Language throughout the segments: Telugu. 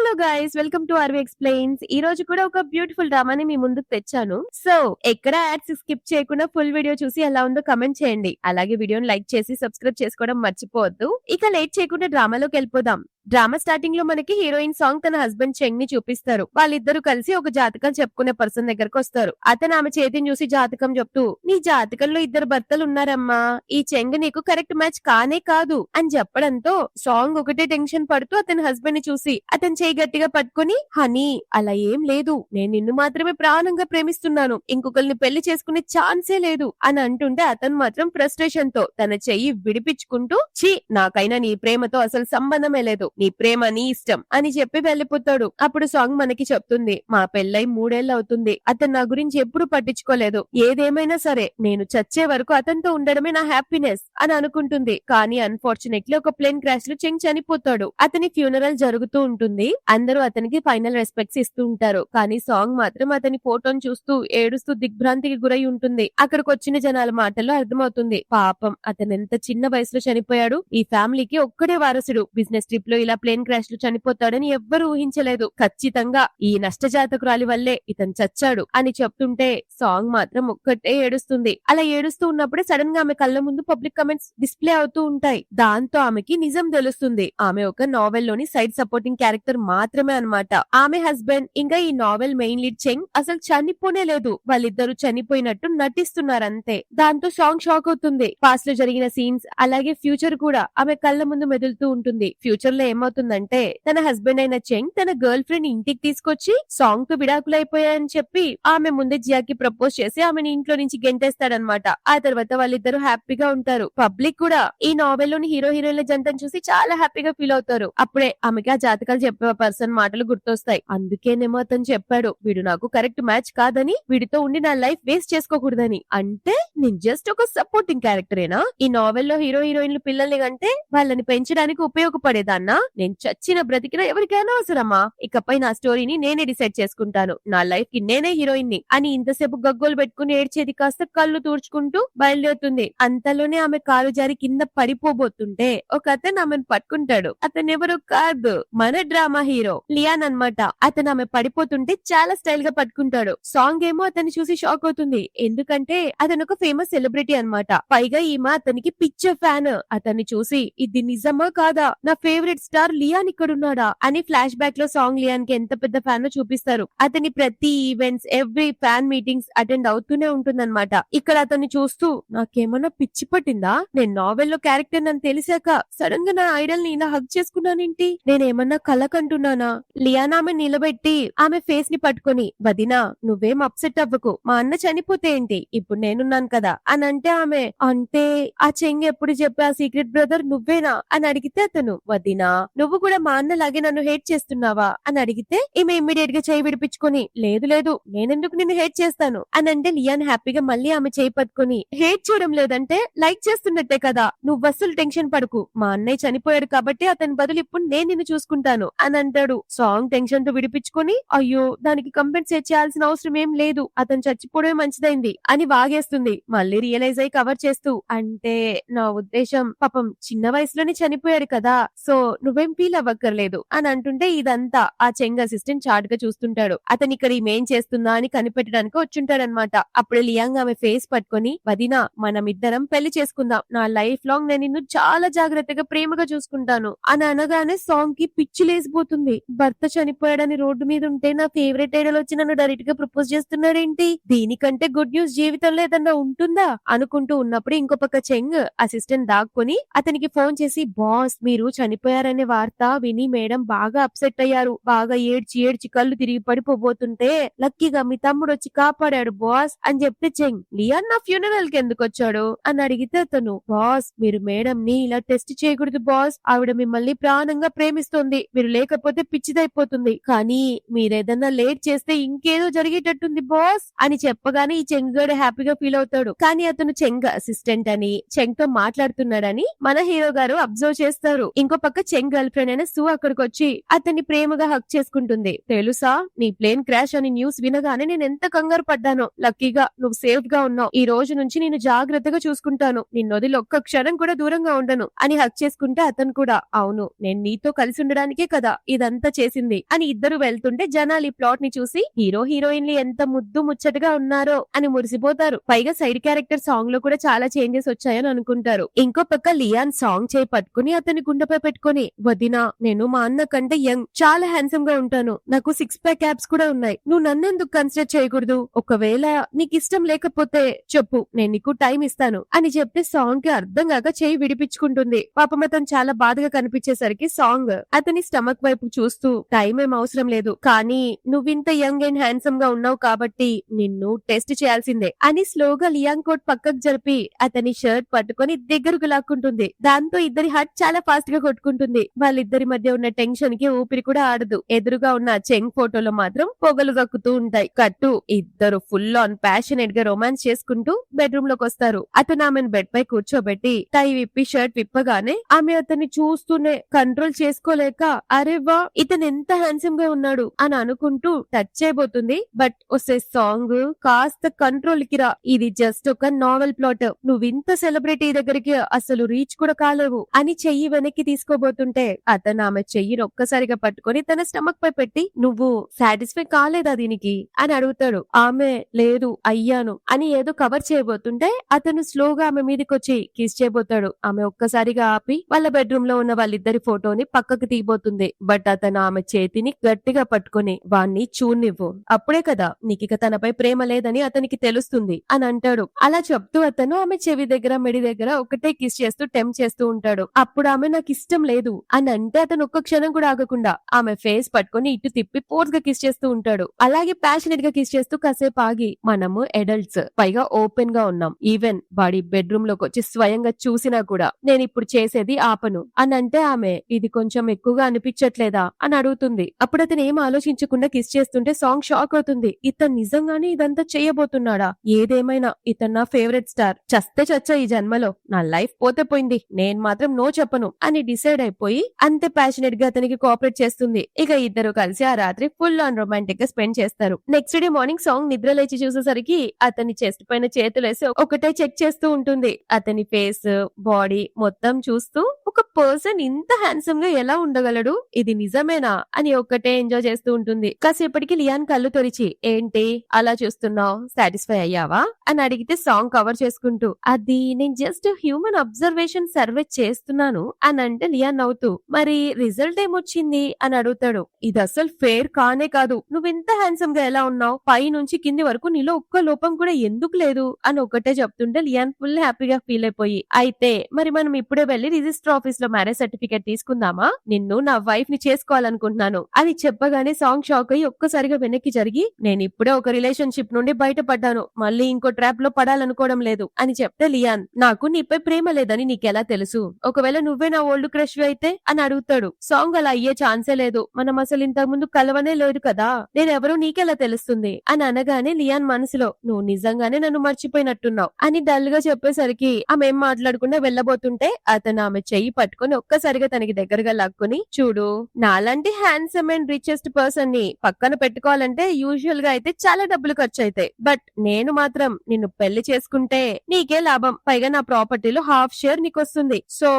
Hello guys, welcome to RV explains. ఈ రోజు కూడా ఒక బ్యూటిఫుల్ డ్రామాని మీ ముందుకు తెచ్చాను. సో ఎక్కడ యాడ్స్ స్కిప్ చేయకుండా ఫుల్ వీడియో చూసి ఎలా ఉందో కమెంట్ చేయండి. అలాగే వీడియోని లైక్ చేసి సబ్స్క్రైబ్ చేసుకోవడం మర్చిపోవద్దు. ఇక లేట్ చేయకుండా డ్రామాలోకి వెళ్ళిపోదాం. డ్రామా స్టార్టింగ్ లో మనకి హీరోయిన్ సాంగ్ తన హస్బెండ్ చెంగ్ ని చూపిస్తారు. వాళ్ళిద్దరు కలిసి ఒక జాతకం చెప్పుకునే పర్సన్ దగ్గరకు వస్తారు. అతను ఆమె చేతిని చూసి జాతకం చెప్తూ, నీ జాతకంలో ఇద్దరు భర్తలు ఉన్నారమ్మా, ఈ చెంగ్ నీకు కరెక్ట్ మ్యాచ్ కానే కాదు అని చెప్పడంతో సాంగ్ ఒకటే టెన్షన్ పడుతూ అతని హస్బెండ్ ని చూసి అతని చేయి గట్టిగా పట్టుకుని, హనీ అలా ఏం లేదు, నేను నిన్ను మాత్రమే ప్రాణంగా ప్రేమిస్తున్నాను, ఇంకొకరిని పెళ్లి చేసుకునే ఛాన్సే లేదు అని అంటుంటే అతను మాత్రం ఫ్రస్ట్రేషన్ తో తన చెయ్యి విడిపించుకుంటూ, ఛీ నాకైనా నీ ప్రేమతో అసలు సంబంధమే లేదు, నీ ప్రేమ నీ ఇష్టం అని చెప్పి వెళ్లిపోతాడు. అప్పుడు సాంగ్ మనకి చెప్తుంది, మా పెళ్ళై 3 ఏళ్ళు అవుతుంది, అతను నా గురించి ఎప్పుడు పట్టించుకోలేదు, ఏదేమైనా సరే నేను చచ్చే వరకు అతనితో ఉండడమే నా హ్యాపీనెస్ అని అనుకుంటుంది. కానీ అన్ఫార్చునేట్లీ ఒక ప్లేన్ క్రాష్ లో చెంగ్ చనిపోతాడు. అతని ఫ్యూనరల్ జరుగుతూ ఉంటుంది. అందరూ అతనికి ఫైనల్ రెస్పెక్ట్స్ ఇస్తూ ఉంటారు. కానీ సాంగ్ మాత్రం అతని ఫోటోను చూస్తూ ఏడుస్తూ దిగ్భ్రాంతికి గురై ఉంటుంది. అక్కడికి వచ్చిన జనాల మాటల్లో అర్థమవుతుంది, పాపం అతను ఎంత చిన్న వయసులో చనిపోయాడు, ఈ ఫ్యామిలీకి ఒక్కడే వారసుడు, బిజినెస్ ట్రిప్ లో ఇలా ప్లేన్ క్రాష్ లో చనిపోతాడని ఎవ్వరూ ఊహించలేదు, ఖచ్చితంగా ఈ నష్టజాతకురాలి వల్లే ఇతను చచ్చాడు అని చెప్తుంటే సాంగ్ మాత్రం ఒక్కటే ఏడుస్తుంది. అలా ఏడుస్తూ ఉన్నప్పుడే సడన్ గా ఆమె కళ్ళ ముందు పబ్లిక్ కమెంట్స్ డిస్ప్లే అవుతూ ఉంటాయి. దాంతో ఆమెకి నిజం తెలుస్తుంది, ఆమె ఒక నావెల్ లోని సైడ్ సపోర్టింగ్ క్యారెక్టర్ మాత్రమే అన్నమాట. ఆమె హస్బెండ్ ఇంకా ఈ నావెల్ మెయిన్ లీడ్ చెంగ్ అసలు చనిపోనే లేదు, వాళ్ళిద్దరూ చనిపోయినట్టు నటిస్తున్నారంతే. దాంతో సాంగ్ షాక్ అవుతుంది. పాస్ట్ లో జరిగిన సీన్స్ అలాగే ఫ్యూచర్ కూడా ఆమె కళ్ళ ముందు మెదులుతూ ఉంటుంది. ఫ్యూచర్ లో ఏమవుతుందంటే తన హస్బెండ్ అయిన చెంగ్ తన గర్ల్ ఫ్రెండ్ ఇంటికి తీసుకొచ్చి సాంగ్ తో విడాకులైపోయాయని చెప్పి ఆమె ముందే జియాకి ప్రపోజ్ చేసి ఆమెను ఇంట్లో నుంచి గెంటేస్తాడనమాట. ఆ తర్వాత వాళ్ళిద్దరూ హ్యాపీగా ఉంటారు. పబ్లిక్ కూడా ఈ నావెల్ లోని హీరో హీరోయిన్ల జంటను చూసి చాలా హ్యాపీగా ఫీల్ అవుతారు. అప్పుడే ఆమెకి ఆ జాతకాలు చెప్పే పర్సన్ మాటలు గుర్తొస్తాయి. అందుకేనేమో అతను చెప్పాడు, వీడు నాకు కరెక్ట్ మ్యాచ్ కాదని, వీడితో ఉండి నా లైఫ్ వేస్ట్ చేసుకోకూడదని. అంటే నేను జస్ట్ ఒక సపోర్టింగ్ క్యారెక్టరేనా, ఈ నావెల్ లో హీరో హీరోయిన్లు పిల్లల్ని కంటే వాళ్ళని పెంచడానికి ఉపయోగపడేదాన్నా, నేను చచ్చిన బ్రతికినా ఎవరికైనా అవసరమా, ఇకపై నా స్టోరీని నేనే డిసైడ్ చేసుకుంటాను, నా లైఫ్ కి నేనే హీరోయిన్ ని అని ఇంతసేపు గగ్గోలు పెట్టుకుని ఏడ్చేది కాస్త కళ్ళు తూడ్చుకుంటూ బయలుదేరుతుంది. అంతలోనే ఆమె కాలు జారి కింద పడిపోబోతుంటే ఒక అతను ఆమెను పట్టుకుంటాడు. అతను ఎవరో కాదు, మన డ్రామా హీరో లియాన్ అన్నమాట. అతను ఆమె పడిపోతుంటే చాలా స్టైల్ గా పట్టుకుంటాడు. సాంగ్ ఏమో అతన్ని చూసి షాక్ అవుతుంది, ఎందుకంటే అతను ఒక ఫేమస్ సెలబ్రిటీ అన్నమాట. పైగా ఈమె అతనికి పిక్చర్ ఫ్యాన్. అతన్ని చూసి ఇది నిజమా కాదా, నా ఫేవరెట్ స్టార్ లియాన్ ఇక్కడున్నాడా అని ఫ్లాష్ బ్యాక్ లో సాంగ్ లియాన్ కి ఎంత పెద్ద ఫ్యాన్ చూపిస్తారు. అతని ప్రతి events every fan meetings attend అవుతూనే ఉంటుందన్నమాట. ఇక్కడ అతన్ని చూస్తూ నాకేమన్నా పిచ్చి పట్టిందా, నేను నావెల్ లో క్యారెక్టర్ నన్ను తెలిసాక సడన్ గా నా ఐడల్ ని ఇలా హగ్ చేసుకున్నానేంటి, నేనేమన్నా కలకంటున్నానా. లియాన్ ఆమె నిలబెట్టి ఆమె ఫేస్ ని పట్టుకొని, వదినా నువ్వేం అప్సెట్ అవ్వకు, మా అన్న చనిపోతే ఏంటి, ఇప్పుడు నేనున్నాను కదా అని అంటే ఆమె, అంటే ఆ చెంగ్ ఎప్పుడు చెప్పే ఆ సీక్రెట్ బ్రదర్ నువ్వేనా అని అడిగితే అతను, వదినా నువ్వు కూడా మా అన్నలాగే నన్ను హేట్ చేస్తున్నావా అని అడిగితే ఈమె ఇమ్మీడియట్ గా చేయి విడిపించుకొని, లేదు లేదు నేనెందుకు నిన్ను హేట్ చేస్తాను అని అంటే లియాన్ హ్యాపీగా మళ్ళీ ఆమె చేయి పట్టుకొని, హేట్ చేయడం లేదంటే లైక్ చేస్తున్నట్టే కదా, నువ్వు అస్సలు టెన్షన్ పడకు, మా అన్నయ్య చనిపోయాడు కాబట్టి అతని బదులు ఇప్పుడు నేను నిన్ను చూసుకుంటాను అని అంటాడు. సాంగ్ టెన్షన్ తో విడిపించుకొని, అయ్యో దానికి కంపెన్సేట్ చేయాల్సిన అవసరం ఏం లేదు, అతను చచ్చిపోవడమే మంచిదైంది అని వాగేస్తుంది. మళ్ళీ రియలైజ్ అయి కవర్ చేస్తూ, అంటే నా ఉద్దేశం పాపం చిన్న వయసులోనే చనిపోయాడు కదా, సో నువ్వేం ఫీల్ అవ్వక్కర్లేదు అని అంటుంటే ఇదంతా ఆ చెంగ్ అసిస్టెంట్ చాట్ గా చూస్తుంటాడు. అతను ఇక్కడ ఈమెం చేస్తుందా అని కనిపెట్టడానికి వచ్చుంటాడనమాట. అప్పుడు లియాంగ్ ఆమె ఫేస్ పట్టుకొని, వదినా మనం ఇద్దరం పెళ్లి చేసుకుందాం, నా లైఫ్ లాంగ్ నేను నిన్ను చాలా జాగ్రత్తగా ప్రేమగా చూసుకుంటాను అని అనగానే సాంగ్ కి పిచ్చి లేసిపోతుంది. భర్త చనిపోయాడని రోడ్డు మీద ఉంటే నా ఫేవరెట్ ఐడల్ వచ్చి నన్ను డైరెక్ట్ గా ప్రపోజ్ చేస్తున్నాడేంటి, దీనికంటే గుడ్ న్యూస్ జీవితంలో ఏదన్నా ఉంటుందా అనుకుంటూ ఉన్నప్పుడు ఇంకో పక్క చెంగ్ అసిస్టెంట్ దాక్కుని అతనికి ఫోన్ చేసి, బాస్ మీరు చనిపోయారనే వార్త విని మేడం బాగా అప్సెట్ అయ్యారు, బాగా ఏడ్చి ఏడ్చి కళ్ళు తిరిగి పడిపోబోతుంటే లక్కీగా మీ తమ్ముడు వచ్చి కాపాడాడు బాస్ అని చెప్తే చెంగ్, లియాన్ నా ఫ్యూనరల్ కి ఎందుకు వచ్చాడు అని అడిగితే అతను, బాస్ మీరు మేడం ని ఇలా టెస్ట్ చేయకూడదు బాస్, ఆవిడ మిమ్మల్ని ప్రాణంగా ప్రేమిస్తుంది, మీరు లేకపోతే పిచ్చిదైపోతుంది, కానీ మీరేదన్నా లేట్ చేస్తే ఇంకేదో జరిగేటట్టుంది బాస్ అని చెప్పగానే ఈ చెంగ్ గడు హ్యాపీగా ఫీల్ అవుతాడు. కానీ అతను చెంగ్ అసిస్టెంట్ అని చెంగ్ తో మాట్లాడుతున్నాడని మన హీరో గారు అబ్జర్వ్ చేస్తారు. ఇంకో పక్క చెంగ్ ప్లేన్ గర్ల్ ఫ్రెండ్ అయిన సు అక్కడికి వచ్చి అతన్ని ప్రేమగా హక్ చేసుకుంటుంది. తెలుసా, నీ ప్లేన్ క్రాష్ అని న్యూస్ వినగానే నేను ఎంత కంగారు పడ్డానో. లక్కీగా నువ్వు సేఫ్ గా ఉన్నావు. ఈ రోజు నుంచి నేను జాగ్రత్తగా చూసుకుంటాను. నిన్నొదిలి ఒక్క క్షణం కూడా దూరంగా ఉండను అని హక్ చేసుకుంటే అతను కూడా, అవును నేను నీతో కలిసి ఉండడానికే కదా ఇదంతా చేసింది అని ఇద్దరు వెళ్తుంటే జనాలు ఈ ప్లాట్ ని చూసి హీరో హీరోయిన్లు ఎంత ముద్దు ముచ్చటగా ఉన్నారో అని మురిసిపోతారు. పైగా సైడ్ క్యారెక్టర్ సాంగ్ లో కూడా చాలా చేంజెస్ వచ్చాయని అనుకుంటారు. ఇంకో పక్క లియాన్ సాంగ్ చేయి పట్టుకుని అతని గుండెపై పెట్టుకుని, వదినా నేను మా అన్న కంటే యంగ్, చాలా హ్యాండ్సమ్ గా ఉంటాను, నాకు 6 ప్యాక్ యాబ్స్ కూడా ఉన్నాయి, నువ్వు నన్నెందుకు కన్సిడర్ చేయకూడదు, ఒకవేళ నీకు ఇష్టం లేకపోతే చెప్పు, నేను నీకు టైం ఇస్తాను అని చెప్తే సాంగ్ కి అర్థం కాక చేయి విడిపించుకుంటుంది. పాపం అతను చాలా బాధగా కనిపించేసరికి సాంగ్ అతని స్టమక్ వైపు చూస్తూ, టైం ఏం అవసరం లేదు, కానీ నువ్వింత యంగ్ అండ్ హ్యాండ్సమ్ గా ఉన్నావు కాబట్టి నిన్ను టెస్ట్ చేయాల్సిందే అని స్లోగా లియాన్ కోట్ పక్కకు జరిపి అతని షర్ట్ పట్టుకొని దగ్గరకు లాక్కుంటుంది. దాంతో ఇద్దరి హార్ట్ చాలా ఫాస్ట్ గా కొట్టుకుంటుంది. వాళ్ళిద్దరి మధ్య ఉన్న టెన్షన్ కి ఊపిరి కూడా ఆడదు. ఎదురుగా ఉన్న చెంగ్ ఫోటోలో మాత్రం పొగలు గక్కుతూ ఉంటాయి. కట్టు ఇద్దరు ఫుల్ ఆన్ ప్యాషనేట్ గా రొమాన్స్ చేసుకుంటూ బెడ్రూమ్ లోకి వస్తారు. అతను ఆమెను బెడ్ పై కూర్చోబెట్టి టై విప్పి షర్ట్ విప్పగానే ఆమె అతన్ని చూస్తూనే కంట్రోల్ చేసుకోలేక, అరే వా ఇతను ఎంత హ్యాండ్సమ్ గా ఉన్నాడు అని అనుకుంటూ టచ్ చేయబోతుంది. బట్ వస్తే సాంగ్ కాస్త కంట్రోల్ కి రా, ఇది జస్ట్ ఒక నావెల్ ప్లాట్, నువ్వింత సెలబ్రిటీ దగ్గరికి అసలు రీచ్ కూడా కాలేవు అని చెయ్యి వెనక్కి తీసుకోబోతుంటే అతను ఆమె చెయ్యిని ఒక్కసారిగా పట్టుకొని తన స్టమక్ పై పెట్టి, నువ్వు సాటిస్ఫై కాలేదా దీనికి అని అడుగుతాడు. ఆమె లేదు అయ్యాను అని ఏదో కవర్ చేయబోతుంటే అతను స్లోగా ఆమె మీదకొచ్చి కిస్ చేయబోతాడు. ఆమె ఒక్కసారిగా ఆపి వాళ్ళ బెడ్రూమ్ లో ఉన్న వాళ్ళిద్దరి ఫోటోని పక్కకు తీయబోతుంది. బట్ అతను ఆమె చేతిని గట్టిగా పట్టుకొని వాణ్ణి చూనివ్వు, అప్పుడే కదా నీకిక తనపై ప్రేమ లేదని అతనికి తెలుస్తుంది అని అంటాడు. అలా చెప్తూ అతను ఆమె చెవి దగ్గర మెడి దగ్గర ఒకటే కిస్ చేస్తూ టెంప్ చేస్తూ ఉంటాడు. అప్పుడు ఆమె నాకు ఇష్టం లేదు అని అంటే అతను ఒక్క క్షణం కూడా ఆగకుండా ఆమె ఫేస్ పట్టుకొని ఇటు తిప్పి ఫోర్స్ గా కిస్ చేస్తూ ఉంటాడు. అలాగే ప్యాషనేట్ గా కిస్ చేస్తూ కాసేపు ఆగి, మనము అడల్ట్స్, పైగా ఓపెన్ గా ఉన్నాం, ఈవెన్ వాడి బెడ్రూమ్ లోకి వచ్చి స్వయంగా చూసినా కూడా నేను ఇప్పుడు చేసేది ఆపను అని అంటే ఆమె, ఇది కొంచెం ఎక్కువగా అనిపించట్లేదా అని అడుగుతుంది. అప్పుడు అతను ఏం ఆలోచించకుండా కిస్ చేస్తుంటే సాంగ్ షాక్ అవుతుంది. ఇతను నిజంగానే ఇదంతా చేయబోతున్నాడా? ఏదేమైనా ఇతను నా ఫేవరెట్ స్టార్, చస్తే చచ్చా ఈ జన్మలో, నా లైఫ్ పోతే పోయింది, నేను మాత్రం నో చెప్పను అని డిసైడ్ అయిపోయి అంతే ప్యాషనేట్ గా అతనికి కోఆపరేట్ చేస్తుంది. ఇక ఇద్దరు కలిసి ఆ రాత్రి ఫుల్ ఆన్ రొమాంటిక్ గా స్పెండ్ చేస్తారు. నెక్స్ట్ డే మార్నింగ్ సాంగ్ నిద్ర లేచి చూసేసరికి అతని చెస్ట్ పైన చేతులేసి ఒకటే చెక్ చేస్తూ ఉంటుంది. అతని ఫేస్, బాడీ మొత్తం చూస్తూ ఒక పర్సన్ ఇంత హ్యాండ్సమ్ గా ఎలా ఉండగలడు, ఇది నిజమేనా అని ఒక్కటే ఎంజాయ్ చేస్తూ ఉంటుంది. కాసేపటికి లియాన్ కళ్ళు తెరిచి, ఏంటి అలా చూస్తున్నావు, సాటిస్ఫై అయ్యావా అని అడిగితే సాంగ్ కవర్ చేసుకుంటూ, అది నేను జస్ట్ హ్యూమన్ అబ్జర్వేషన్ సర్వే చేస్తున్నాను అని అంటే లియాన్ నవ్వుతూ, మరి రిజల్ట్ ఏమొచ్చింది అని అడుగుతాడు. ఇది అసలు ఫేర్ కానే కాదు, నువ్వెంత హ్యాండ్సమ్ గా ఎలా ఉన్నావు, పై నుంచి కింది వరకు నీలో ఒక్క లోపం కూడా ఎందుకు లేదు అని ఒకటే చెప్తుంటే లియాన్ ఫుల్ హ్యాపీగా ఫీల్ అయిపోయి, అయితే మరి మనం ఇప్పుడే వెళ్లి రిజిస్టర్ ఆఫీస్ లో మ్యారేజ్ సర్టిఫికేట్ తీసుకుందామా, నిన్ను నా వైఫ్ ని చేసుకోవాలనుకుంటున్నాను అని చెప్పగానే సాంగ్ షాక్ అయ్యి ఒక్కసారిగా వెనక్కి జరిగి, నేను ఇప్పుడే ఒక రిలేషన్షిప్ నుండి బయటపడ్డాను, మళ్ళీ ఇంకో ట్రాప్ లో పడాలనుకోవడం లేదు అని చెప్తే లియాన్, నాకు నీపై ప్రేమ లేదని నీకెలా తెలుసు, ఒకవేళ నువ్వే నా ఓల్డ్ క్రష్ అయితే అని అడుగుతాడు. సాంగ్ అలా అయ్యే ఛాన్సే లేదు, మనం అసలు ఇంతకు ముందు కలవనే లేదు కదా, నేనెవరో నీకెలా తెలుస్తుంది అని అనగానే లియాన్ మనసులో, నువ్వు నిజంగానే నన్ను మర్చిపోయినట్టున్నావు అని డల్ గా చెప్పేసరికి ఆమె ఏం మాట్లాడకుండా వెళ్ళబోతుంటే అతను ఆమె చెయ్యి పట్టుకుని ఒక్కసారిగా తనకి దగ్గరగా లాక్కుని, చూడు నాలాంటి హ్యాండ్సమ్ అండ్ రిచెస్ట్ పర్సన్ ని పక్కన పెట్టుకోవాలంటే యూజువల్ గా అయితే చాలా డబ్బులు ఖర్చు అవుతాయి, బట్ నేను మాత్రం నిన్ను పెళ్లి చేసుకుంటే నీకే లాభం, పైగా నా ప్రాపర్టీలో హాఫ్ షేర్ నీకు వస్తుంది, సో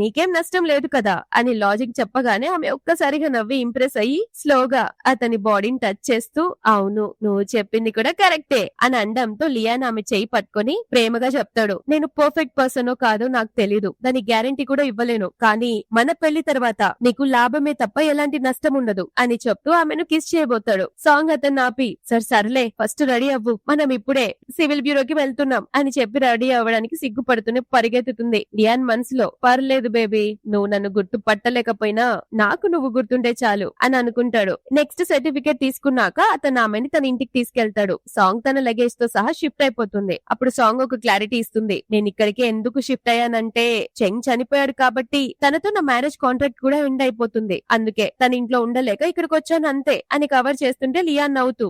నీకేం నష్టం లేదు కదా అని లాజిక్ చెప్పగానే ఆమె ఒక్కసారిగా నవ్వి ఇంప్రెస్ అయ్యి స్లోగా అతని బాడీని టచ్ చేస్తూ, అవును నువ్వు చెప్పింది కూడా కరెక్టే అని అనడంతో లియాన్ ఆమె చెయ్యి పట్టుకొని ప్రేమగా చెప్తాడు, నేను పర్ఫెక్ట్ పర్సనో కాదో నాకు తెలీదు, దాని గ్యారంటీ కూడా ఇవ్వలేను, కానీ మన పెళ్లి తర్వాత నీకు లాభమే తప్ప ఎలాంటి నష్టం ఉండదు అని చెప్తూ ఆమెను కిస్ చేయబోతాడు. సాంగ్ అతను ఆపి, సర్లే ఫస్ట్ రెడీ అవ్వు, మనం ఇప్పుడే సివిల్ బ్యూరోకి వెళ్తున్నాం అని చెప్పి రెడీ అవ్వడానికి సిగ్గుపడుతూనే పరిగెత్తుతుంది. లియాన్ మనసులో, పర్లేదు బేబీ, నువ్వు నన్ను గుర్తు పట్టలేకపోయినా నాకు నువ్వు గుర్తుంటే చాలు అని అనుకుంటాడు. నెక్స్ట్ సర్టిఫికేట్ తీసుకున్నాక అతను ఆమెని తన ఇంటికి తీసుకెళ్తాడు. సాంగ్ తన లగేజ్ తో సహా షిఫ్ట్ అయిపోతుంది. అప్పుడు సాంగ్ ఒక క్లారిటీ ఇస్తుంది, నేను ఇక్కడికి ఎందుకు షిఫ్ట్ అయ్యానంటే చెంగ్ చనిపోయాడు కాబట్టి తనతో నా మ్యారేజ్ కాంట్రాక్ట్ కూడా ఎండ్ అయిపోతుంది, అందుకే తన ఇంట్లో ఉండలేక ఇక్కడికి వచ్చాను అంతే అని కవర్ చేస్తుంటే లియాన్ నవ్వుతూ,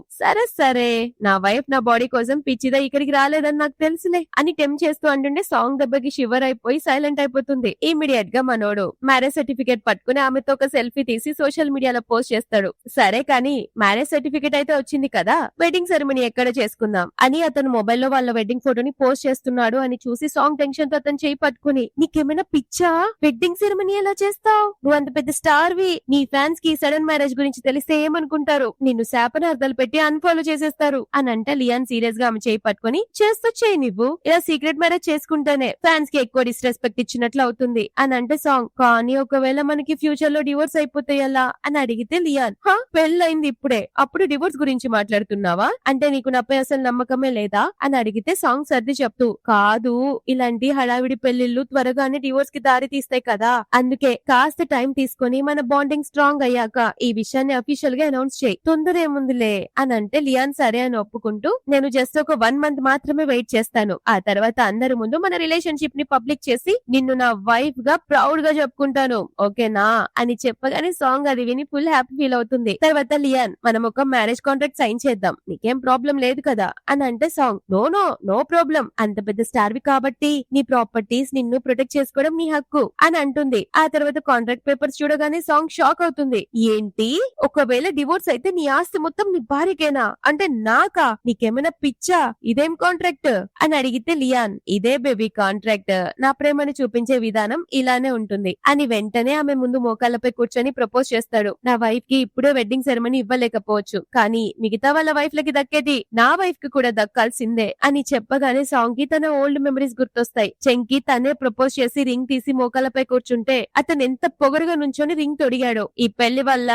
సరే నా వైఫ్ నా బాడీ కోసం పిచ్చిదా ఇక్కడికి రాలేదని నాకు తెలుసులే అని టెంప్ చేస్తూ అంటుండే సాంగ్ దెబ్బకి షివర్ అయిపోయి సైలెంట్ అయిపోతుంది. ఇమీడియట్ గా మనోడు మ్యారేజ్ మ్యారేజ్ సర్టిఫికేట్ పట్టుకుని ఆమెతో ఒక సెల్ఫీ తీసి సోషల్ మీడియాలో పోస్ట్ చేస్తాడు. సరే కానీ మ్యారేజ్ సర్టిఫికేట్ అయితే వచ్చింది కదా, వెడ్డింగ్ సెరమనీ ఎక్కడ చేసుకుందాం అని అతను మొబైల్లో వాళ్ళ వెడ్డింగ్ ఫోటోని పోస్ట్ చేస్తున్నాడు అని చూసి సాంగ్ టెన్షన్ తో అతను చేయి పట్టుకుని, నీకేమైనా పిచ్చా, వెడ్డింగ్ సెరమనీ ఎలా చేస్తావు, నువ్వు అంత పెద్ద స్టార్ వి, నీ ఫ్యాన్స్ కి సడన్ మ్యారేజ్ గురించి తెలిస్తే ఏమనుకుంటారు, నిన్ను శాపనార్థాలు పెట్టి అన్ఫాలో చేసేస్తారు అని అంటే లియాన్ సీరియస్ గా ఆమె చేయి పట్టుకుని, చేస్తూ చేయి, నువ్వు ఇలా సీక్రెట్ మ్యారేజ్ చేసుకుంటేనే ఫ్యాన్స్ కి ఎక్కువ డిస్రెస్పెక్ట్ ఇచ్చినట్లు అవుతుంది అని అంటే సాంగ్, కానీ ఒకవేళ మనకి ఫ్యూచర్ లో డివోర్స్ అయిపోతే ఎలా అని అడిగితే లియాన్, పెళ్ళైంది ఇప్పుడే, అప్పుడు డివోర్స్ గురించి మాట్లాడుతున్నావా, అంటే నీకు నాపై అసలు నమ్మకమే లేదా అని అడిగితే సాంగ్ సర్ది చెప్తూ, కాదు, ఇలాంటి హడావిడి పెళ్లిళ్లు త్వరగానే డివోర్స్ కి దారి తీస్తాయి కదా, అందుకే కాస్త టైం తీసుకొని మన బాండింగ్ స్ట్రాంగ్ అయ్యాక ఈ విషయాన్ని అఫీషియల్ గా అనౌన్స్ చేయి, తొందర ఏముందిలే అని అంటే లియాన్ సరే అని ఒప్పుకుంటూ, నేను జస్ట్ ఒక 1 month మాత్రమే వెయిట్ చేస్తాను, ఆ తర్వాత అందరి ముందు మన రిలేషన్షిప్ ని పబ్లిక్ చేసి నిన్ను నా వైఫ్ గా ప్రౌడ్ గా చెప్పుకుంటాను, ఓకేనా అని చెప్పగానే సాంగ్ అది విని ఫుల్ హ్యాపీ ఫీల్ అవుతుంది. తర్వాత లియాన్, మనం ఒక మ్యారేజ్ కాంట్రాక్ట్ సైన్ చేద్దాం, నీకేం ప్రాబ్లం లేదు కదా అని అంటే సాంగ్, నో ప్రాబ్లం, అంత పెద్ద స్టార్ వి కాబట్టి నీ ప్రాపర్టీస్ నిన్ను ప్రొటెక్ట్ చేసుకోవడం నీ హక్కు అని అంటుంది. ఆ తర్వాత కాంట్రాక్ట్ పేపర్స్ చూడగానే సాంగ్ షాక్ అవుతుంది. ఏంటి, ఒకవేళ డివోర్స్ అయితే నీ ఆస్తి మొత్తం నీ భార్యకేనా, అంటే నాకా, నీకేమైనా పిచ్చా, ఇదేం కాంట్రాక్ట్ అని అడిగితే లియాన్, ఇదే బేబీ కాంట్రాక్ట్, నా ప్రేమని చూపించే విధానం ఇలానే ఉంటుంది అని వెంటనే ఆమె ముందు మోకాళ్ళపై కూర్చొని ప్రపోజ్ చేస్తాడు. నా వైఫ్ కి ఇప్పుడే వెడ్డింగ్ సెరమనీ ఇవ్వలేకపోవచ్చు, కానీ మిగతా వాళ్ళ వైఫ్ లకి దక్కేది నా వైఫ్ కి కూడా దక్కాల్సిందే అని చెప్పగానే సాంగ్ కి తన ఓల్డ్ మెమరీస్ గుర్తొస్తాయి. చెంకి తనే ప్రపోజ్ చేసి రింగ్ తీసి మోకాళ్ళపై కూర్చుంటే అతను ఎంత పొగరుగా నుంచొని రింగ్ తొడిగాడు. ఈ పెళ్లి వల్ల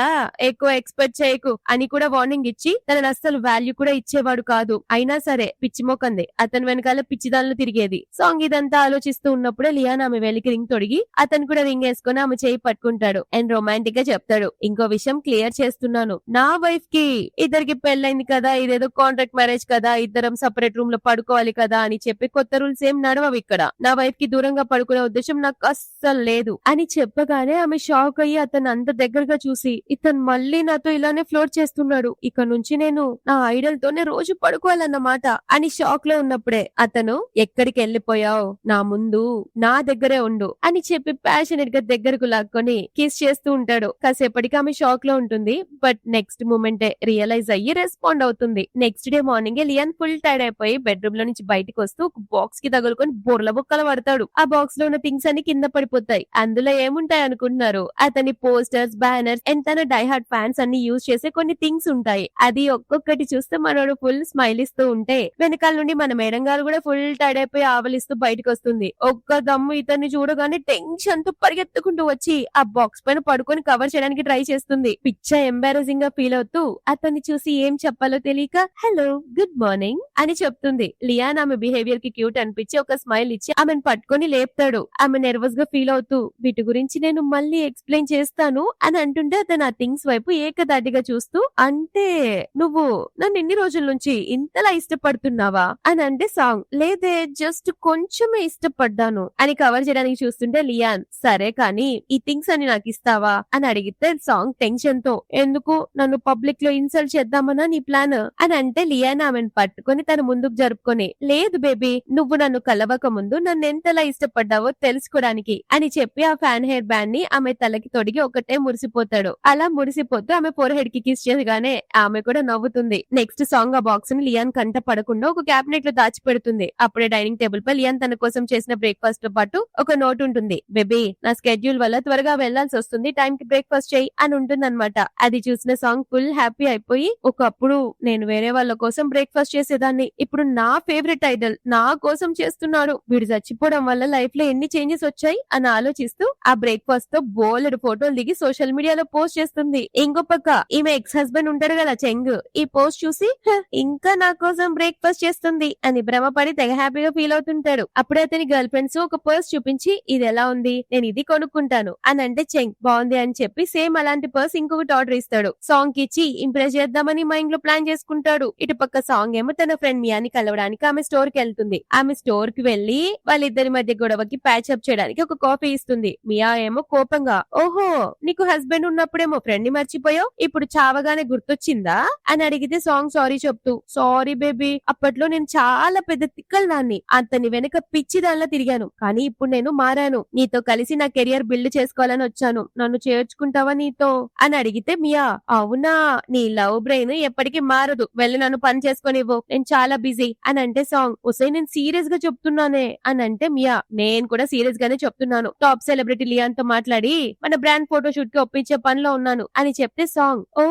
ఎక్కువ ఎక్స్పెక్ట్ చేయకు అని కూడా వార్నింగ్ ఇచ్చి తనని అస్సలు వాల్యూ కూడా ఇచ్చేవాడు కాదు. అయినా సరే పిచ్చి మోకంది, అతని వెనకాల పిచ్చిదాన్లు తిరిగేది. సాంగ్ ఇదంతా ఆలోచిస్తూ ఉన్నప్పుడే లియాన్ ఆమె వేలికి రింగ్ తొడిగి అతను కూడా రింగ్ వేసుకుని ఆమె చేయి పట్టుకుంటాడు అండ్ రొమాంటిక్ గా చెప్తాడు, ఇంకో విషయం క్లియర్ చేస్తున్నాను, నా వైఫ్ కి ఇద్దరికి పెళ్ళైంది కదా, ఇదేదో కాంట్రాక్ట్ మ్యారేజ్ కదా, ఇద్దరం సపరేట్ రూమ్ లో పడుకోవాలి కదా అని చెప్పి కొత్త రూల్స్ ఏం నడవవు ఇక్కడ, నా వైఫ్ కి దూరంగా పడుకునే ఉద్దేశం నాకు అస్సలు లేదు అని చెప్పగానే ఆమె షాక్ అయ్యి అతను అంత దగ్గరగా చూసి, ఇతను మళ్ళీ నాతో ఇలానే ఫ్లోట్ చేస్తున్నాడు, ఇక నుంచి నేను నా ఐడల్ తోనే రోజు పడుకోవాలన్నమాట అని షాక్ లో ఉన్నప్పుడే అతను, ఎక్కడికి వెళ్ళిపోయావు, నా ముందు నా దగ్గరే ఉండు అని చెప్పి ప్యాషనెట్ గా దగ్గరకు లాక్కొని కిస్ చేస్తూ ఉంటాడు. కాసేపటికి ఆమె షాక్ లో ఉంటుంది, బట్ నెక్స్ట్ మూమెంటే రియలైజ్ అయ్యి రెస్పాండ్ అవుతుంది. Next day morning Lian full tired అయిపోయి బెడ్రూమ్ లో నుంచి బయటకు వస్తూ ఒక బాక్స్ కి తగులుకొని బొర్ల బొక్కలు పడతాడు. ఆ బాక్స్ లో ఉన్న థింగ్స్ అన్ని కింద పడిపోతాయి. అందులో ఏముంటాయి అనుకుంటున్నారు, అతని పోస్టర్స్, బ్యానర్స్ అండ్ తన డైహార్డ్ ఫ్యాన్స్ అన్ని యూజ్ చేసే కొన్ని థింగ్స్ ఉంటాయి. అది ఒక్కొక్కటి చూస్తే మనోడు ఫుల్ స్మైల్ ఇస్తూ ఉంటే వెనకాల నుండి మన మేడం గారు కూడా ఫుల్ టైర్డ్ అయిపోయి ఆవలిస్తూ బయటకు వస్తుంది. ఒక్క దమ్ము ఇతన్ని చూడగానే టెన్షన్ తో పరిగెత్తుకుంటూ వచ్చి ఆ బాక్స్ పైన పడుకొని కవర్ చేయడానికి ట్రై చేస్తుంది. పిచ్చ ఎంబారసింగ్ గా ఫీల్ అవుతూ అతన్ని చూసి ఏం చెప్పాలో తెలియక హలో గుడ్ మార్నింగ్ అని చెప్తుంది. లియాన్ ఆమె బిహేవియర్ కి క్యూట్ అనిపించి ఒక స్మైల్ ఇచ్చి ఆమెను పట్టుకొని లేపుతాడు. ఆమె నెర్వస్ గా ఫీల్ అవుతూ వీటి గురించి నేను మళ్ళీ ఎక్స్ప్లెయిన్ చేస్తాను అని అంటుంటే అతను ఆ థింగ్స్ వైపు ఏకదాటిగా చూస్తూ, అంటే నువ్వు నన్ను ఎన్ని రోజుల నుంచి ఇంతలా ఇష్టపడుతున్నావా అని అంటే సాంగ్, లేదే జస్ట్ కొంచెమే ఇష్టపడ్డాను అని కవర్ చేయడానికి చూస్తుంటే లియాన్, సరే కానీ ఈ థింగ్స్ అని నాకు ఇస్తావా అని అడిగితే సాంగ్ టెన్షన్ తో, ఎందుకు నన్ను పబ్లిక్ లో ఇన్సల్ట్ చేద్దామన్నా నీ ప్లాన్ అని అంటే లియాన్ ఆమెను పట్టుకొని తన ముందుకు జరుపుకొని, లేదు బేబీ, నువ్వు నన్ను కలవక ముందు నన్ను ఎంతలా ఇష్టపడ్డావో తెలుసుకోవడానికి అని చెప్పి ఆ ఫ్యాన్ హెయిర్ బ్యాండ్ ని ఆమె తలకి తొడిగి ఒకటే మురిసిపోతాడు. అలా మురిసిపోతూ ఆమె ఫోర్ హెడ్ కి కిస్ చేయగానే ఆమె కూడా నవ్వుతుంది. నెక్స్ట్ సాంగ్ ఆ బాక్స్ ని లియాన్ కంట పడకుండా ఒక క్యాబినెట్ లో దాచిపెడుతుంది. అప్పుడే డైనింగ్ టేబుల్ పై లియాన్ తన కోసం చేసిన బ్రేక్ఫాస్ట్ తో పాటు ఒక నోట్ ఉంటుంది, బేబీ నా స్కెడ్యూల్ వల్ల త్వరగా వెళ్లాల్సి వస్తుంది, టైం కి బ్రేక్ఫాస్ట్ చేయి అని ఉంటుందన్నమాట. అది చూసిన సాంగ్ ఫుల్ హ్యాపీ అయిపోయి, ఒకప్పుడు నేను వేరే వాళ్ళ కోసం బ్రేక్ఫాస్ట్ చేసేదాన్ని, ఇప్పుడు నా ఫేవరెట్ ఐడల్ నా కోసం చేస్తున్నాడు, వీడు చచ్చిపోవడం వల్ల లైఫ్ లో ఎన్ని చేంజెస్ వచ్చాయి అని ఆలోచిస్తూ ఆ బ్రేక్ఫాస్ట్ తో బోలెడు ఫోటోలు దిగి సోషల్ మీడియాలో పోస్ట్ చేస్తుంది. ఇంకో పక్క ఈమె ఎక్స్ హస్బెండ్ ఉంటాడు కదా చెంగ్, ఈ పోస్ట్ చూసి ఇంకా నా కోసం బ్రేక్ఫాస్ట్ చేస్తుంది అని భ్రమపడి తెగ హ్యాపీగా ఫీల్ అవుతుంటాడు. అప్పుడే అతని గర్ల్ ఫ్రెండ్స్ ఒక పర్స్ చూపించి, ఇది ఎలా ఉంది, నేను ఇది కొనుక్కుంటాను అని అంటే చెంగ్ బాగుంది అని చెప్పి సేమ్ అలాంటి పర్స్ ఇంకొకటి ఆర్డర్ ఇస్తాడు. సాంగ్ ఇచ్చి ఇంప్రెస్ చేద్దామని మైండ్ లో ప్లాన్ చేసుకుంటాడు. ఇటు పక్క సాంగ్ ఏమో తన ఫ్రెండ్ మియాని కలవడానికి ఆమె స్టోర్ కి వెళ్తుంది. ఆమె స్టోర్ కి వెళ్లి వాళ్ళిద్దరి మధ్య గొడవకి ప్యాచ్ అప్ చేయడానికి ఒక కాఫీ ఇస్తుంది. మియా ఏమో కోపంగా, ఓహో నీకు హస్బెండ్ ఉన్నప్పుడేమో ఫ్రెండ్ ని మర్చిపోయావు, ఇప్పుడు చావగానే గుర్తొచ్చిందా అని అడిగితే సాంగ్ సారీ చెప్తూ, సారీ బేబీ, అప్పట్లో నేను చాలా పెద్ద తిక్కల దాన్ని, అతని వెనక పిచ్చి దానిలా తిరిగాను, కానీ ఇప్పుడు నేను మారాను, నీతో కలిసి నా కెరియర్ కెరియర్ బిల్డ్ చేసుకోవాలని వచ్చాను. నన్ను చేర్చుకుంటావా నీతో అని అడిగితే మియా, అవునా, నీ లవ్ బ్రెయిన్ ఎప్పటికీ మారదు, వెళ్ళి నన్ను పని చేసుకొనివ్వు, నేను చాలా బిజీ అని అంటే సాంగ్, ఒసే నేను సీరియస్ గా చెప్తున్నానే అని అంటే మియా, నేను కూడా సీరియస్ గానే చెప్తున్నాను, టాప్ సెలబ్రిటీ లియాన్ తో మాట్లాడి మన బ్రాండ్ ఫోటో షూట్ కి ఒప్పించే పనిలో ఉన్నాను అని చెప్తే సాంగ్, ఓ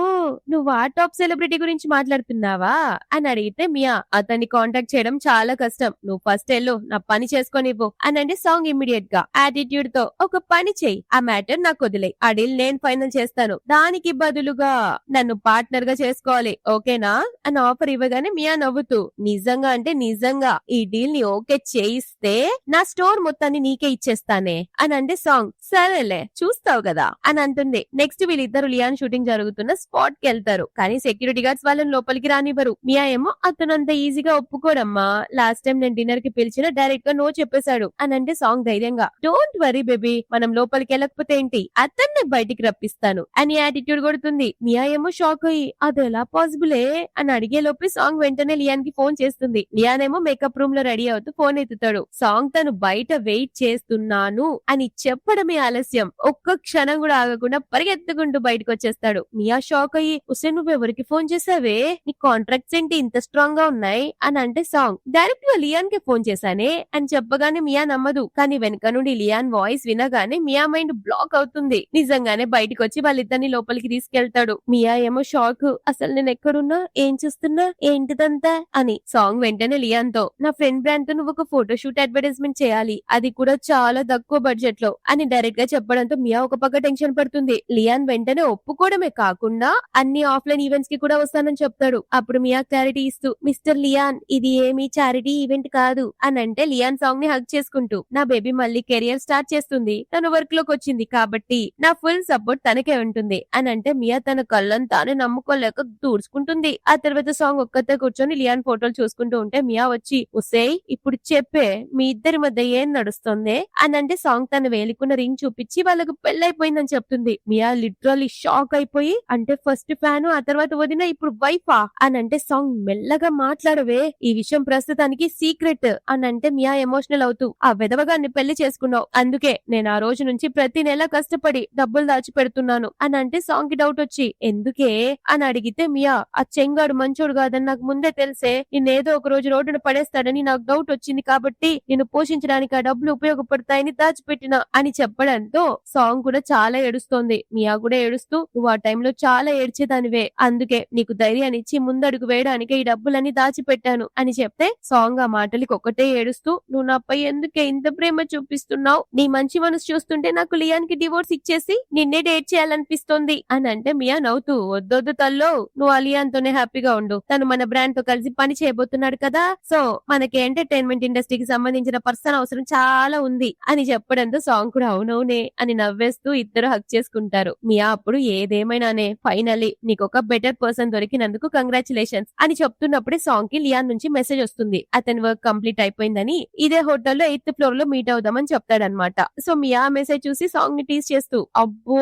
నువ్వు ఆ టాప్ సెలబ్రిటీ గురించి మాట్లాడుతున్నావా అని అడిగితే మియా, అతన్ని కాంటాక్ట్ చేయడం చాలా కష్టం, నువ్వు ఫస్ట్ వెళ్ళు, నా పని చేసుకొనివ్వు అని అంటే సాంగ్ ఇమ్మీడియట్ గా యాటిట్యూడ్ తో, ఒక పని చెయ్యి, ఆ మ్యాటర్ నాకు వదిలే, ఆ డీల్ నేను ఫైనల్ చేస్తాను, దానికి బదులుగా నన్ను పార్ట్నర్ గా చేసుకోవాలి, ఓకేనా అని ఆఫర్ ఇవ్వగానే మియా నవ్వుతూ, నిజంగా అంటే నిజంగా ఈ డీల్ ని ఓకే చేయిస్తే నా స్టోర్ మొత్తాన్ని నీకే ఇచ్చేస్తానే అని అంటే సాంగ్, సరేలే చూస్తావు కదా అని అంటుంది. నెక్స్ట్ వీళ్ళిద్దరు లియాన్ షూటింగ్ జరుగుతున్న స్పాట్ కి వెళ్తారు, కానీ సెక్యూరిటీ గార్డ్స్ వాళ్ళని లోపలికి రానివ్వరు. మియా ఏమో అతను అంత ఈజీగా ఒప్పుకోడమ్మా, లాస్ట్ టైం నేను డిన్నర్ కి పిలిచిన డైరెక్ట్ గా నో చెప్పేశాడు అని అంటే సాంగ్ ధైర్యంగా, డోంట్ వరీ బేబీ, మనం లోపలికి వెళ్ళకపోతే ఏంటి, అతన్ని బయటికి రప్పిస్తాను అని యాటిట్యూడ్ కొడుతుంది. మియా ఏమో షాక్ అయ్యి, అది ఎలా పాసిబులే అని అడిగే లోపే సాంగ్ వెంటనే లియాన్ కి ఫోన్ చేస్తుంది. లియాన్ ఏమో మేకప్ రూమ్ లో రెడీ అవుతూ ఫోన్ ఎత్తుతాడు. సాంగ్ తను బయట వెయిట్ చేస్తున్నాను అని చెప్పడమే ఆలస్యం, ఒక్క క్షణం కూడా ఆగకుండా పరిగెత్తుకుంటూ బయటకు వచ్చేస్తాడు. మియా షాక్ అయ్యి, ఉసే నువ్వెవరికి ఫోన్ చేసావే, నీ కాంట్రాక్ట్స్ ఏంటి ఇంత స్ట్రాంగ్ గా ఉన్నాయి అని అంటే సాంగ్, డైరెక్ట్ గా లియాన్ కి ఫోన్ చేశానే అని చెప్పగానే మియా నమ్మదు. కానీ వెనక నుండి లియాన్ వాయిస్ వినగానే మియా మైండ్ బ్లాక్ అవుతుంది. నిజంగానే బయటకు వచ్చి వాళ్ళిద్దరిని లోపలికి తీసుకెళ్తాడు. మియా ఏమో షాక్, అసలు నేను ఎక్కడున్నా, ఏం చేస్తున్నా, ఏంటిదంతా అని. సాంగ్ వెంటనే లియాన్ తో, నా ఫ్రెండ్ బ్రాండ్ తో నువ్వు ఒక ఫోటోషూట్ అడ్వర్టైజ్మెంట్ చేయాలి, అది కూడా చాలా తక్కువ బడ్జెట్ లో అని డైరెక్ట్ గా చెప్పడంతో మియా ఒక పక్క టెన్షన్ పడుతుంది. లియాన్ వెంటనే ఒప్పుకోవడమే కాకుండా అన్ని ఆఫ్లైన్ ఈవెంట్స్ కి కూడా వస్తానని చెప్తాడు. అప్పుడు మియా క్లారిటీ ఇస్తూ, మిస్టర్ లియాన్, ఇది ఏమీ చారిటీ ఈవెంట్ కాదు అని అంటే లియాన్ సాంగ్ ని హగ్ చేసుకుంటూ, నా బేబీ మళ్ళీ కెరియర్ స్టార్ట్ చేస్తుంది, తన వర్క్ లోకి వచ్చింది కాబట్టి నా ఫుల్ సపోర్ట్ తనకే ఉంటుంది అని అంటే మియా తన కళ్ళని తానే నమ్ముకోలేక దూడ్చుకుంటుంది. ఆ తర్వాత సాంగ్ ఒక్కతే కూర్చొని లియాన్ ఫోటోలు చూసుకుంటూ ఉంటే మియా వచ్చి, ఉసే ఇప్పుడు చెప్పే మీ ఇద్దరి మధ్య ఏం నడుస్తుంది అని అంటే సాంగ్ తన వేలికున్న రింగ్ చూపించి వాళ్ళకు పెళ్ళైపోయిందని చెప్తుంది. మియా లిటరల్లీ షాక్ అయిపోయి, అంటే ఫస్ట్ ఫ్యాను, ఆ తర్వాత వదిన, ఇప్పుడు వైఫా అని అంటే సాంగ్, మెల్లగా మాట్లాడవే, ఈ విషయం ప్రస్తుతానికి సీక్రెట్ అని అంటే మియా ఎమోషనల్ అవుతూ, ఆ విధవగాన్ని పెళ్లి చేసుకున్నావు, అందుకే నేను ఆ రోజు నుంచి ప్రతి నెల కష్టపడి డబ్బులు దాచి పెడుతున్నాను అని అంటే సాంగ్ కి డౌట్ వచ్చి, ఎందుకే అని అడిగితే మియా, ఆ చెంగాడు మంచోడు కాదని నాకు ముందే తెలిసే, నిన్నేదో ఒక రోజు రోడ్డున పడేస్తాడని నాకు డౌట్ వచ్చింది కాబట్టి నిన్ను పోషించడానికి ఆ డబ్బులు ఉపయోగపడతాయని దాచిపెట్టిన అని చెప్పడంతో సాంగ్ కూడా చాలా ఏడుస్తోంది. మియా కూడా ఏడుస్తూ, నువ్వు ఆ టైంలో చాలా ఏడ్చేదానివే, అందుకే నీకు ధైర్యాన్ని ఇచ్చి ముందడుగు వేయడానికి ఈ డబ్బులన్నీ దాచిపెట్టాను అని చెప్తే సాంగ్ ఆ మాటలకి ఒకటే ఏడుస్తూ, నువ్వు నాపై ఎందుకే ఇంత ప్రేమ చూపిస్తున్నావు, నీ మంచి మనసు చూస్తుంటే నాకు లియాన్ కి డివోర్స్ ఇచ్చేసి నిన్నే డేట్ చేయాలనిపిస్తోంది అని అంటే మియా నవ్వుతూ, వద్దొద్దు తల్లో, నువ్వు అలియాన్ తోనే హ్యాపీగా ఉండు, తను మన బ్రాండ్ తో కలిసి పని చేయబోతున్నాడు కదా, సో మనకి ఎంటర్టైన్మెంట్ ఇండస్ట్రీకి సంబంధించిన పర్సన్ అవసరం చాలా ఉంది అని చెప్పడంతో సాంగ్ కూడా అవునవునే అని నవ్వేస్తూ ఇద్దరు హక్ చేసుకుంటారు. మియా అప్పుడు, ఏదేమైనానే ఫైనల్లీ నీకు ఒక బెటర్ పర్సన్ దొరికినందుకు కంగ్రాచులేషన్స్ అని చెప్తున్నప్పుడే సాంగ్ కి లియాన్ నుంచి మెసేజ్ వస్తుంది. అతని వర్క్ కంప్లీట్ అయిపోయిందని ఇదే హోటల్లో 8th ఫ్లోర్ లో మీట్ అవుదామని చెప్తాడనమాట. సో మియా మెసేజ్ చూసి సాంగ్ ని టీస్ చేస్తూ, అబ్బో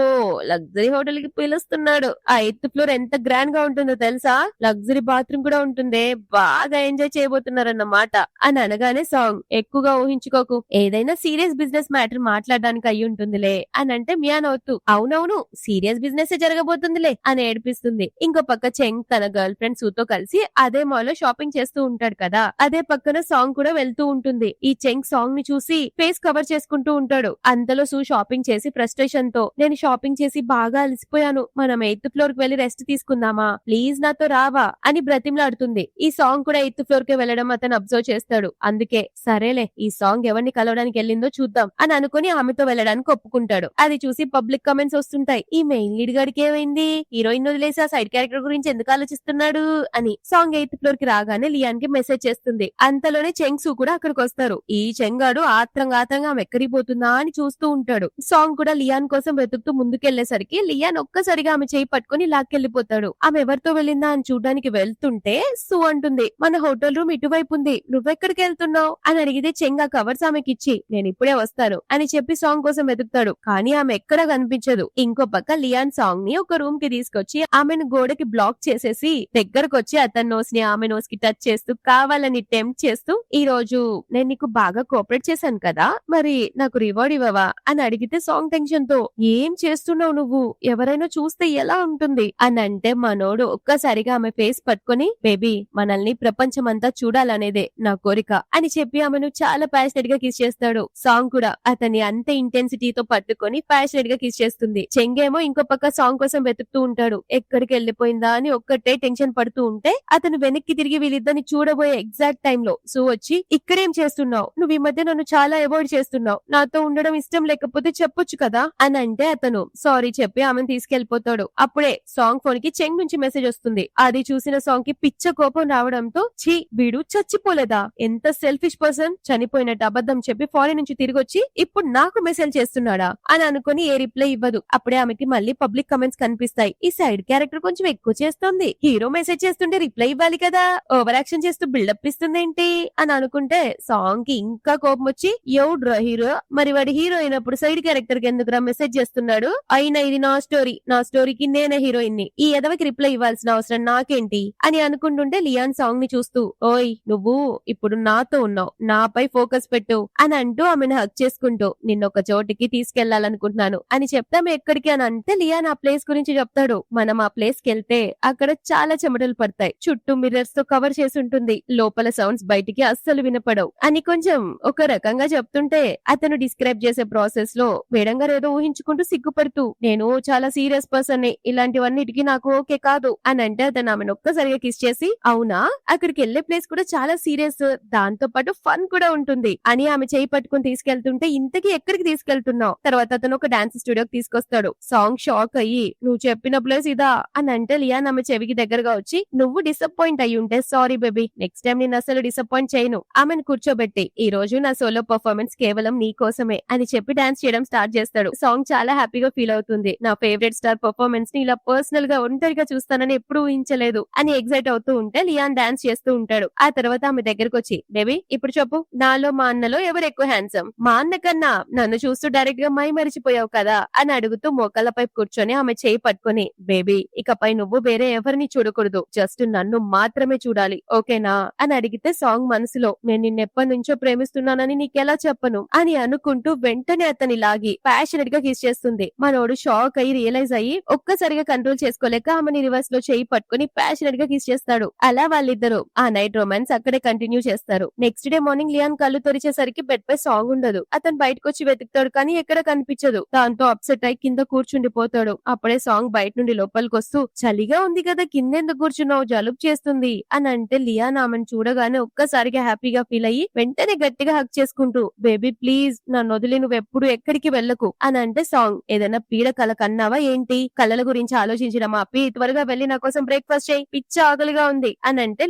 లగ్జరీ హోటల్ కి పిలుస్తున్నాడు, ఆ 8th ఫ్లోర్ ఎంత గ్రాండ్ గా ఉంటుందో తెలుసా, లగ్జరీ బాత్రూమ్ కూడా ఉంటుంది, బాగా ఎంజాయ్ చేయబోతున్నారన్నమాట అని అనగానే సాంగ్, ఎక్కువగా ఊహించుకోకు, ఏదైనా సీరియస్ బిజినెస్ మ్యాటర్ మాట్లాడడానికి అయ్యి ఉంటుందిలే అని అంటే మియా నవ్వుతూ, అవునవును సీరియస్ బిజినెస్ జరగబోతుందిలే అని ఏడిపిస్తుంది. ఇంకో పక్క చెంగ్ తన గర్ల్ ఫ్రెండ్ సూతో కలిసి అదే మాల్ లో షాపింగ్ చేస్తూ ఉంటాడు కదా, అదే పక్కన సాంగ్ కూడా వెళ్తూ ఉంటుంది. ఈ చెంగ్ సాంగ్ ని చూసి ఫేస్ కవర్ చేసుకుంటూ ఉంటాడు. అంతలో సూ షాపింగ్ చేసి ఫ్రస్ట్రేషన్ తో, నేను షాపింగ్ చేసి బాగా అలసిపోయాను, మనం 8th ఫ్లోర్ కి వెళ్లి రెస్ట్ తీసుకుందామా, ప్లీజ్ నాతో రావా అని బ్రతిమలాడుతుంది. ఈ సాంగ్ కూడా 8th ఫ్లోర్ కి వెళ్లడం అతను అబ్జర్వ్ చేస్తాడు. అందుకే సరేలే ఈ సాంగ్ ఎవరిని కలవడానికి వెళ్ళిందో చూద్దాం అని అనుకుని ఆమెతో వెళ్ళడానికి ఒప్పుకుంటాడు. అది చూసి పబ్లిక్ కమెంట్స్ వస్తుంటాయి, ఈ మెయిన్ లీడ్ గడికి ఏమైంది, హీరోయిన్ వదిలేసి ఆ సైడ్ క్యారెక్టర్ గురించి ఎందుకు ఆలోచిస్తున్నాడు అని. సాంగ్ 8th ఫ్లోర్ కి రాగానే లియాన్ కి మెసేజ్ చేస్తుంది. అంతలోనే చెంగ్ సూ కూడా అక్కడికి వస్తారు. ఈ చెంగాడు ఆత్రంగా ఆమె ఎక్కడిపోతుందా అని చూస్తూ ఉంటాడు. సాంగ్ కూడా లియాన్ కోసం వెతుకుతూ ముందుకెళ్లేసరికి లియాన్ ఒక్కసారిగా ఆమె చేయి పట్టుకుని లాక్కెళ్లిపోతాడు. ఆమె ఎవరితో వెళ్ళిందా అని చూడడానికి వెళ్తుంటే సూ అంటుంది, మన హోటల్ రూమ్ ఇటువైపు ఉంది, నువ్వెక్కడికి వెళ్తున్నావు అని అడిగితే చెంగ్ ఆ కవర్స్ ఆమెకిచ్చి, నేను ఇప్పుడే వస్తాను అని చెప్పి సాంగ్ కోసం వెతుకుతాడు. కానీ ఆమె ఎక్కడా కనిపించదు. ఇంకో పక్క లియాన్ సాంగ్ ని ఒక రూమ్ కి తీసుకొచ్చి ఆమెను గోడకి బ్లాక్ చేసేసి దగ్గరకు వచ్చి అతని నోస్ ని ఆమె నోస్ కి టచ్ చేస్తూ కావాలని టెంప్ట్ చేస్తూ, ఈ రోజు నేను నీకు బాగా కోఆపరేట్ చేశాను కదా, మరి నాకు రివార్డ్ ఇవ్వవా అని అడిగితే సాంగ్ టెన్షన్ తో ఏం చేస్తున్నావు నువ్వు, ఎవరైనా చూస్తే ఎలా ఉంటుంది అని అంటే మనోడు ఒక్కసారిగా ఆమె ఫేస్ పట్టుకొని బేబీ మనల్ని ప్రపంచమంతా చూడాలనేదే నా కోరిక అని చెప్పి ఆమెను చాలా ప్యాషనెట్ గా కిస్ చేస్తాడు. సాంగ్ కూడా అతన్ని అంత ఇంటెన్సిటీతో పట్టుకొని ప్యాషనెట్ గా కిస్ చేస్తుంది. చెంగేమో ఇంకో పక్క సాంగ్ కోసం వెతుకుతూ ఉంటాడు. ఎక్కడికి వెళ్లిపోయిందా అని ఒక్కటే టెన్షన్ పడుతూ ఉంటే అతను వెనక్కి తిరిగి వీళ్ళిద్దరిని చూడబోయే ఎగ్జాక్ట్ టైం లో సో వచ్చి ఇక్కడేం చేస్తున్నావు, నువ్వు ఈ మధ్య నన్ను చాలా అవాయిడ్ చేస్తున్నావు, నాతో ఉండడం ఇష్టం లేకపోతే చెప్పొచ్చు కదా అని అంటే అతను సారీ చెప్పి ఆమెను తీసుకెళ్లిపోతాడు. అప్పుడే సాంగ్ ఫోన్ కి చెంగ్ నుంచి మెసేజ్ వస్తుంది. అది చూసిన సాంగ్ కి పిచ్చ కోపం రావడంతో ఛీ వీడు చచ్చిపోలేదా, ఎంత సెల్ఫిష్ పర్సన్, చనిపోయినట్టు అబద్ధం చెప్పి ఫారెన్ నుంచి తిరిగి వచ్చి ఇప్పుడు నాకు మెసేజ్ చేస్తున్నాడా అని అనుకుని ఏ రిప్లై ఇవ్వదు. అప్పుడే ఆమెకి మళ్ళీ పబ్లిక్ కమెంట్స్ కనిపిస్తాయి. ఈ సైడ్ క్యారెక్టర్ కొంచెం ఎక్కువ చేస్తోంది, హీరో మెసేజ్ చేస్తుంటే రిప్లై ఇవ్వాలి కదా, ఓవర్ యాక్షన్ చేస్తూ బిల్డప్ ఇస్తుందేంటి అని అనుకుంటే సాంగ్ కి ఇంకా కోపం వచ్చి ఎవడ్రా హీరో, మరి వాడి హీరో అయినప్పుడు సైడ్ క్యారెక్టర్ కి ఎందుకురా మెసేజ్ చేస్తున్నాడు, అయినా ఇది నా స్టోరీ, నా స్టోరీకి నేనే హీరోయిన్ ని, ఈ ఎదవకి రిప్లై ఇవ్వాల్సిన అవసరం నాకేంటి అని అనుకుంటుంటే లియాన్ సాంగ్ ని చూస్తూ ఓయ్ నువ్వు ఇప్పుడు నాతో ఉన్నావు, నాపై ఫోకస్ పెట్టు అని అంటూ ఆమెను హక్ చేసుకుంటూ నిన్నొక చోటికి తీసుకెళ్లాలనుకుంటున్నాను అని చెప్తాం. ఎక్కడికి అని అంటే లియాన్ ఆ ప్లేస్ గురించి చెప్తాడు. మనం ఆ ప్లేస్ కి వెళ్తే అక్కడ చాలా చెమటలు పడతాయి, చుట్టూ మిర్రర్స్ తో కవర్ చేసి ఉంటుంది, లోపల సౌండ్స్ బయటికి అస్సలు వినపడవు అని కొంచెం ఒక రకంగా చెప్తుంటే అతను డిస్క్రైబ్ చేసే ప్రాసెస్ లో వేడంగా ఏదో ఊహించుకుంటూ సిగ్గుపడుతూ నేను చాలా సీరియస్ పర్సన్ ని, ఇలాంటివన్నిటికీ నాకు ఓకే కాదు అని అంటే అతను ఆమెను ఒక్కసారిగా కిస్ చేసి అవునా అక్కడికి వెళ్లే ప్లేస్ కూడా చాలా సీరియస్, దాంతో పాటు ఫన్ కూడా ఉంటుంది అని ఆమె చేయి పట్టుకుని తీసుకెళ్తుంటే ఇంతకీ ఎక్కడికి తీసుకెళ్తున్నావు, తర్వాత అతను ఒక డాన్స్ స్టూడియోకి తీసుకొస్తాడు. సాంగ్ షాక్ అయ్యి నువ్వు చెప్పిన ప్లేస్ ఇదా అని అంటే లియాన్ ఆమె చెవికి దగ్గరగా వచ్చి నువ్వు డిసప్పాయింట్ అయ్యి ఉంటే సారీ బేబీ, నెక్స్ట్ టైం నేను అసలు డిసప్పాయింట్ చేయను, ఆమెను కూర్చోబెట్టి ఈ రోజు నా సోలో పర్ఫార్మెన్స్ కేవలం నీ కోసమే అని చెప్పి డాన్స్ చేయడం స్టార్ట్ చేస్తాడు. సాంగ్ చాలా హ్యాపీగా ఫీల్ అవుతుంది. నా ఫేవరెట్ స్టార్ పర్ఫార్మెన్స్ ని ఇలా పర్సనల్ గా ఒంటరిగా చూస్తానని ఎప్పుడు ఊహించలేదు అని ఎగ్జైట్ అవుతూ ఉంటే లియాన్ డాన్స్ చేస్తూ ఉంటాడు. ఆ తర్వాత ఆమె దగ్గరకు వచ్చి బేబీ ఇప్పుడు చెప్పు, నాలో మా అన్నలో ఎవరు ఎక్కువ హ్యాండ్సమ్, మా అన్న కన్నా నన్ను చూస్తూ డైరెక్ట్ గా మై మరిచిపోయావు కదా అని అడుగుతూ మోకాళ్ళపై కూర్చొని ఆమె చేయి పట్టుకుని బేబీ ఇకపై నువ్వు వేరే ఎవరిని చూడకూడదు, జస్ట్ నన్ను మాత్రమే చూడాలి ఓకేనా అని అడిగితే సాంగ్ మనసులో నేను నిన్నెప్పటి నుంచో ప్రేమిస్తున్నానని నీకెలా చెప్పను అని అనుకుంటూ వెంటనే అతని లాగి ప్యాషనెట్ గా కిస్ చేస్తుంది. మనోడు షాక్ అయ్యి రియలైజ్ అయ్యి ఒక్కసారిగా కంట్రోల్ చేసుకోలేక ఆమెని రివర్స్ లో చేయి పట్టుకుని ప్యాషనెట్ గా కిస్ చేస్తాడు. అలా వాళ్ళిద్దరు ఆ నైట్ రొమాన్స్ అక్కడే కంటిన్యూ చేస్తారు. నెక్స్ట్ డే మార్నింగ్ లియాన్ కళ్ళు తెరిచేసరికి బెడ్ పై సాంగ్ ఉండదు. అతను బయటకు వచ్చి వెతుకుతాడు కానీ ఎక్కడ కనిపించదు. దాంతో అప్సెట్ అయి కింద కూర్చుండిపోతాడు. అప్పుడే సాంగ్ బయట నుండి లోపలికి వస్తూ చలిగా ఉంది కదా కిందెందుకు కూర్చున్నావు, జలుబు చేస్తుంది అని అంటే లియాన్ ఆమెను చూడగానే ఒక్కసారిగా హ్యాపీగా ఫీల్ అయ్యి వెంటనే గట్టిగా హక్ చేసుకుంటూ బేబీ ప్లీజ్ నన్ను వదిలి నువ్వు ఎప్పుడు ఎక్కడికి వెళ్ళకు అని అంటే సాంగ్ ఏదైనా పీడ కల కన్నావా ఏంటి, కళల గురించి ఆలోచించడం ఆపి త్వరగా వెళ్లి నా కోసం బ్రేక్ఫాస్ట్ చేయి, పిచ్చ ఆకలిగా ఉంది అని అంటే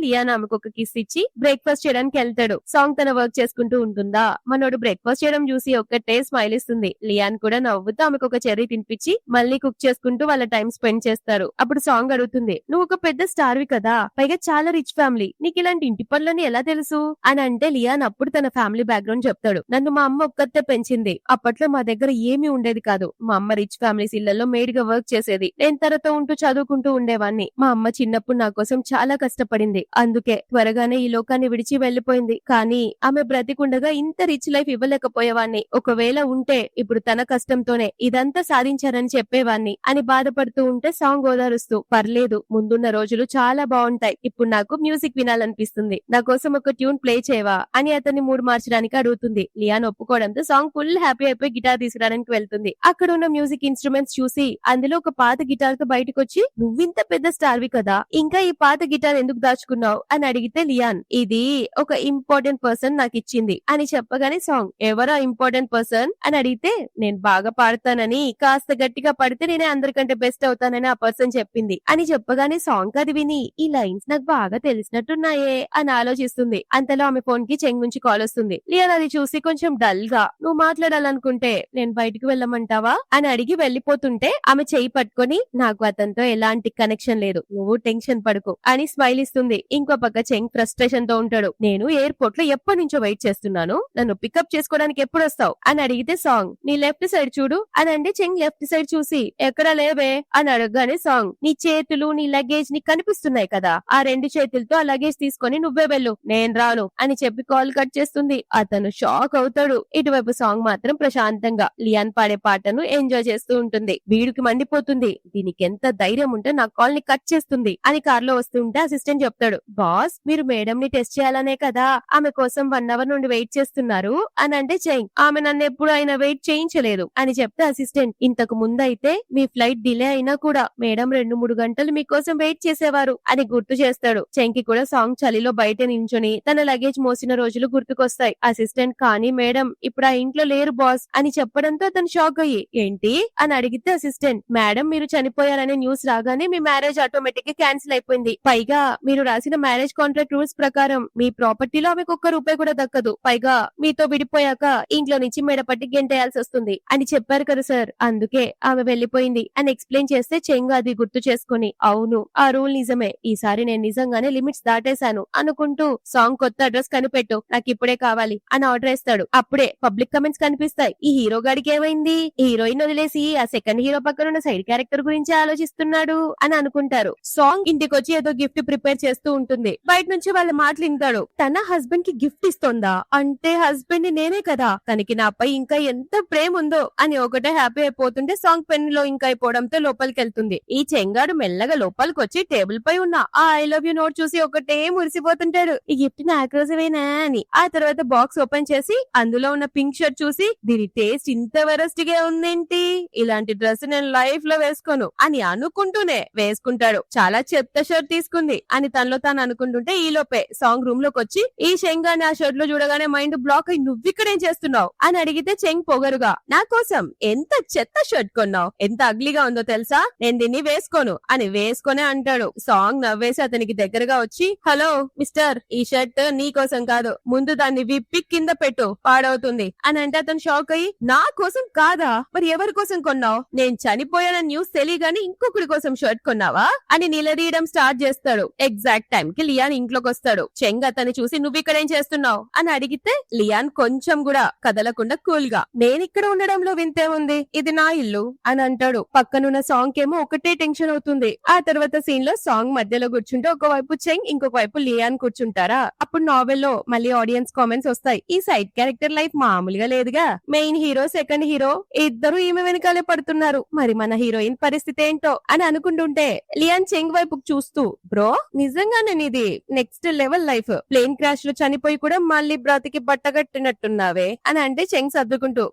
లియాన్ ఆమెకు ఒక కిస్ ఇచ్చి బ్రేక్ఫాస్ట్ చేయడానికి వెళ్తాడు. సాంగ్ తన వర్క్ చేసుకుంటూ ఉంటుందా, మనోడు బ్రేక్ఫాస్ట్ చేయడం చూసి ఒక్కటే స్మైల్ ఇస్తుంది. లియాన్ కూడా నవ్వుతూ ఆమెకు ఒక చెర్రీ తినిపించి మళ్ళీ కుక్ చేసుకుంటూ వాళ్ళ టైం స్పెండ్ చేస్తారు. అప్పుడు సాంగ్ అడుగుతుంది నువ్వు ఒక పెద్ద స్టార్వి కదా, పైగా చాలా రిచ్ ఫ్యామిలీ, నీకు ఇలాంటి ఇంటి పనులని ఎలా తెలుసు అని అంటే లియాన్ అప్పుడు తన ఫ్యామిలీ బ్యాక్గ్రౌండ్ చెప్తాడు. నన్ను మా అమ్మ ఒక్కతే పెంచింది, అప్పట్లో మా దగ్గర ఏమీ ఉండేది కాదు, మా అమ్మ రిచ్ ఫ్యామిలీస్ ఇళ్లలో మేడ్ గా వర్క్ చేసేది, నేను తనతో ఉంటూ చదువుకుంటూ ఉండేవాన్ని, మా అమ్మ చిన్నప్పుడు నా కోసం చాలా కష్టపడింది, అందుకే త్వరగానే ఈ లోకాన్ని విడిచి వెళ్లిపోయింది, కానీ ఆమె బ్రతికుండగా ఇంత రిచ్ లైఫ్ ఇవ్వలేకపోయేవాన్ని, ఒకవేళ ఉంటే ఇప్పుడు తన కష్టంతోనే ఇదంతా సాధించారని చెప్పేవాన్ని అని బాధపడుతూ ఉంటే సాంగ్ ఓదారుస్తూ పర్లేదు ముందున్న రోజులు చాలా బాగుంటాయి, ఇప్పుడు నాకు మ్యూజిక్ వినాలనిపిస్తుంది, నా కోసం ఒక ట్యూన్ ప్లే చేయవా అని అతన్ని మూడ్ మార్చడానికి అడుగుతుంది. లియాన్ ఒప్పుకోవడంతో సాంగ్ ఫుల్ హ్యాపీ అయిపోయి గిటార్ తీసుకురావడానికి వెళ్తుంది. అక్కడ ఉన్న మ్యూజిక్ ఇన్స్ట్రుమెంట్స్ చూసి అందులో ఒక పాత గిటార్ తో బయటకు వచ్చి నువ్వింత పెద్ద స్టార్వి కదా, ఇంకా ఈ పాత గిటార్ ఎందుకు దాచుకున్నావు అని అడిగితే లియాన్ ఇది ఒక ఇంపార్టెంట్ పర్సన్ నాకు ఇచ్చింది అని చెప్పగానే సాంగ్ ఎవరా ఇంపార్టెంట్ పర్సన్ అని అడిగితే నేను బాగా పాడతానని, కాస్త గట్టిగా పడితే నేనే అందరికంటే బెస్ట్ అవుతానని ఆ పర్సన్ చెప్పింది అని చెప్పగానే సాంగ్ అది విని ఈ లైన్స్ నాకు బాగా తెలిసినట్టున్నాయే అని ఆలోచిస్తుంది. అంతలో ఆమె ఫోన్ కి చెంగ్ నుంచి కాల్ వస్తుంది. లియాన్ అది చూసి కొంచెం డల్ గా నువ్వు మాట్లాడాలనుకుంటే నేను బయటికి వెళ్ళమంటావా అని అడిగి వెళ్లిపోతుంటే ఆమె చెయ్యి పట్టుకొని నాకు అతనితో ఎలాంటి కనెక్షన్ లేదు, నువ్వు టెన్షన్ పడుకో అని స్మైల్ ఇస్తుంది. ఇంకో పక్క చెంగ్ ఫ్రస్ట్రేషన్ తో ఉంటాడు. నేను ఎయిర్పోర్ట్ లో ఎప్పటి నుంచో వెయిట్ చేస్తున్నాను, నన్ను పికప్ చేసుకోవడానికి ఎప్పుడు వస్తావు అని అడిగితే సాంగ్ నీ లెఫ్ట్ సైడ్ చూడు అని అంటే చెంగ్ లెఫ్ట్ సైడ్ చూసి ఎక్కడా లేవే అని అడగగానే సాంగ్ నీ చేతులు నీ లగేజ్ నీ కనిపిస్తున్నాయి కదా, ఆ రెండు చేతులతో ఆ లగేజ్ తీసుకొని నువ్వే వెళ్ళు, నేను రాను అని చెప్పి కాల్ కట్ చేస్తుంది. అతను షాక్ అవుతాడు. ఇటువైపు సాంగ్ మాత్రం మాత్రం ప్రశాంతంగా లియాన్ పాడే పాటను ఎంజాయ్ చేస్తూ ఉంటుంది. వీడికి మండిపోతుంది. దీనికి ఎంత ధైర్యం ఉంటే నా కాల్ ని కట్ చేస్తుంది అని కార్లో వస్తుంటే అసిస్టెంట్ చెప్తాడు, బాస్ మీరు మేడం ని టెస్ట్ చేయాలనే కదా ఆమె కోసం 1 అవర్ నుండి వెయిట్ చేస్తున్నారు అని అంటే చెయ్యి. ఆమె నన్ను ఎప్పుడు ఆయన వెయిట్ చేయించలేదు అని చెప్తే అసిస్టెంట్, ఇంతకు ముందైతే మీ ఫ్లైట్ డిలే అయినా కూడా మేడం 2-3 గంటలు మీకోసం వెయిట్ చేసేవారు అని గుర్తు చేస్తాడు. చెంకి కూడా సాంగ్ చలిలో బయట నించుని తన లగేజ్ మోసిన రోజులు గుర్తుకొస్తాయి. అసిస్టెంట్, కానీ మేడం ఇప్పుడు ఆ ఇంట్లో లేరు బాస్ అని చెప్పడంతో అతను షాక్ అయ్యి, ఏంటి అని అడిగితే అసిస్టెంట్, మేడం మీరు చనిపోయారనే న్యూస్ రాగానే మీ మ్యారేజ్ ఆటోమేటిక్ గా క్యాన్సిల్ అయిపోయింది. పైగా మీరు రాసిన మ్యారేజ్ కాంట్రాక్ట్ రూల్స్ ప్రకారం మీ ప్రాపర్టీలో ఆమెకు ₹1 కూడా దక్కదు. పైగా మీతో విడిపోయాక ఇంట్లో నుంచి మెడపట్టి గెంటేయాల్సి వస్తుంది అని చెప్పారు కదా సార్, అందుకే ఆమె వెళ్లిపోయింది అని ఎక్స్ప్లెయిన్ చేస్తే చెంగు అది గుర్తు చేసుకుని, అవును ఆ రూల్ నిజమే, ఈసారి నేను నిజంగానే లిమిట్స్ దాటేశాను అనుకుంటూ సాంగ్ కొత్త అడ్రస్ కనిపెట్టు నాకు ఇప్పుడే కావాలి అని ఆర్డర్ ఇస్తాడు. అప్పుడే పబ్లిక్ కమెంట్స్ కనిపిస్తాయి. ఈ హీరో గాడికి ఏమైంది, హీరోయిన్ వదిలేసి ఆ సెకండ్ హీరో పక్కన ఉన్న సైడ్ క్యారెక్టర్ గురించి ఆలోచిస్తున్నాడు అని అనుకుంటారు. సాంగ్ ఇంటికి వచ్చి ఏదో గిఫ్ట్ ప్రిపేర్ చేస్తూ ఉంటుంది. బయట నుంచి వాళ్ళ మాటలు వింటాడు. తన హస్బెండ్ కి గిఫ్ట్ ఇస్తోందా అంటే హస్బెండ్ ని నేనే కదా, తనకి నాపై ఇంకా ఎంత ప్రేమ ఉందో అని ఒకటే హ్యాపీ అయిపోతుంటే సాంగ్ పెన్ లో ఇంకా అయిపోవడంతో లోపలికి వెళ్తుంది. ఈ చెంగాడు మెల్లగా లోపలికి వచ్చి టేబుల్ పై ఉన్న ఆ ఐ లవ్ యూ నోట్ చూసి ఒకటే మురిసిపోతుంటాడు, ఈ గిఫ్ట్ నా కోసమేనా అని. ఆ తర్వాత బాక్స్ ఓపెన్ చేసి అందులో ఉన్న పింక్ షర్ట్ చూసి, దీని టేస్ట్ ఇంత వరస్ట్ గా ఉందేంటి, ఇలాంటి డ్రెస్ నేను లైఫ్ లో వేసుకోను అని అనుకుంటూనే వేసుకుంటాడు. చాలా చెత్త షర్ట్ తీసుకుంది అని తనలో తాను అనుకుంటుంటే ఈ లోపే సాంగ్ రూమ్ లోకి వచ్చి ఈ చెంగాని ఆ షర్ట్ లో చూడగానే మైండ్ బ్లాక్ అయి, నువ్విక్కడేం చేస్తున్నావు అని అడిగితే చెంగ్ పొగరుగా, నా కోసం ఎంత చెత్త షర్ట్ కొన్నావు, ఎంత అగ్లీగా ఉందో తెలుసా, నేను దీన్ని వేసుకోను అని వేసుకొనే అంటాడు. సాంగ్ నవ్వేసి అతనికి దగ్గరగా వచ్చి, హలో మిస్టర్, ఈ షర్ట్ నీ కోసం కాదు, ముందు దాన్ని విప్పి కింద పెట్టు పాడవుతుంది అని అంటే అతను షాక్ అయ్యి, నా కోసం కాదా, మరి ఎవరి కోసం కొన్నావు, నేను చనిపోయానని న్యూస్ తెలియగానే ఇంకొకరి కోసం షర్ట్ కొన్నావా అని నిలదీయడం స్టార్ట్ చేస్తాడు. ఎగ్జాక్ట్ టైం కి లియాన్ ఇంట్లోకి వస్తాడు. చెంగ్ అతన్ని చూసి, నువ్వు ఇక్కడ ఏం చేస్తున్నావు అని అడిగితే లియాన్ కొంచెం కూడా కదలకుండా కూల్ గా, నేను ఇక్కడ ఉండడంలో వింతే ఉంది, ఇది నా ఇల్లు అని అంటాడు. పక్కనున్న సాంగ్ ఏమో ఒకటే టెన్షన్ అవుతుంది. ఆ తర్వాత సీన్ లో సాంగ్ మధ్యలో కూర్చుంటే ఒకవైపు చెంగ్ ఇంకొక వైపు లియాన్ కూర్చుంటారా. అప్పుడు నావెల్ లో మళ్ళీ ఆడియన్స్ కామెంట్స్ వస్తాయి, ఈ సైడ్ క్యారెక్టర్ లైఫ్ మామూలుగా లేదుగా, మెయిన్ హీరో సెకండ్ హీరో ఇద్దరు ఈమె వెనకాలే పడుతున్నారు, మరి మన హీరోయిన్ పరిస్థితి ఏంటో అని అనుకుంటుంటే లియాన్ చెంగ్ వైపు చూస్తూ, బ్రో నిజంగానే నీది next level life, plane crash లో చనిపోయి కూడా మళ్ళీ బ్రతికి బట్టగట్టినట్టున్నావే అని అంటే చెంగ్ సర్దుకుంటూ,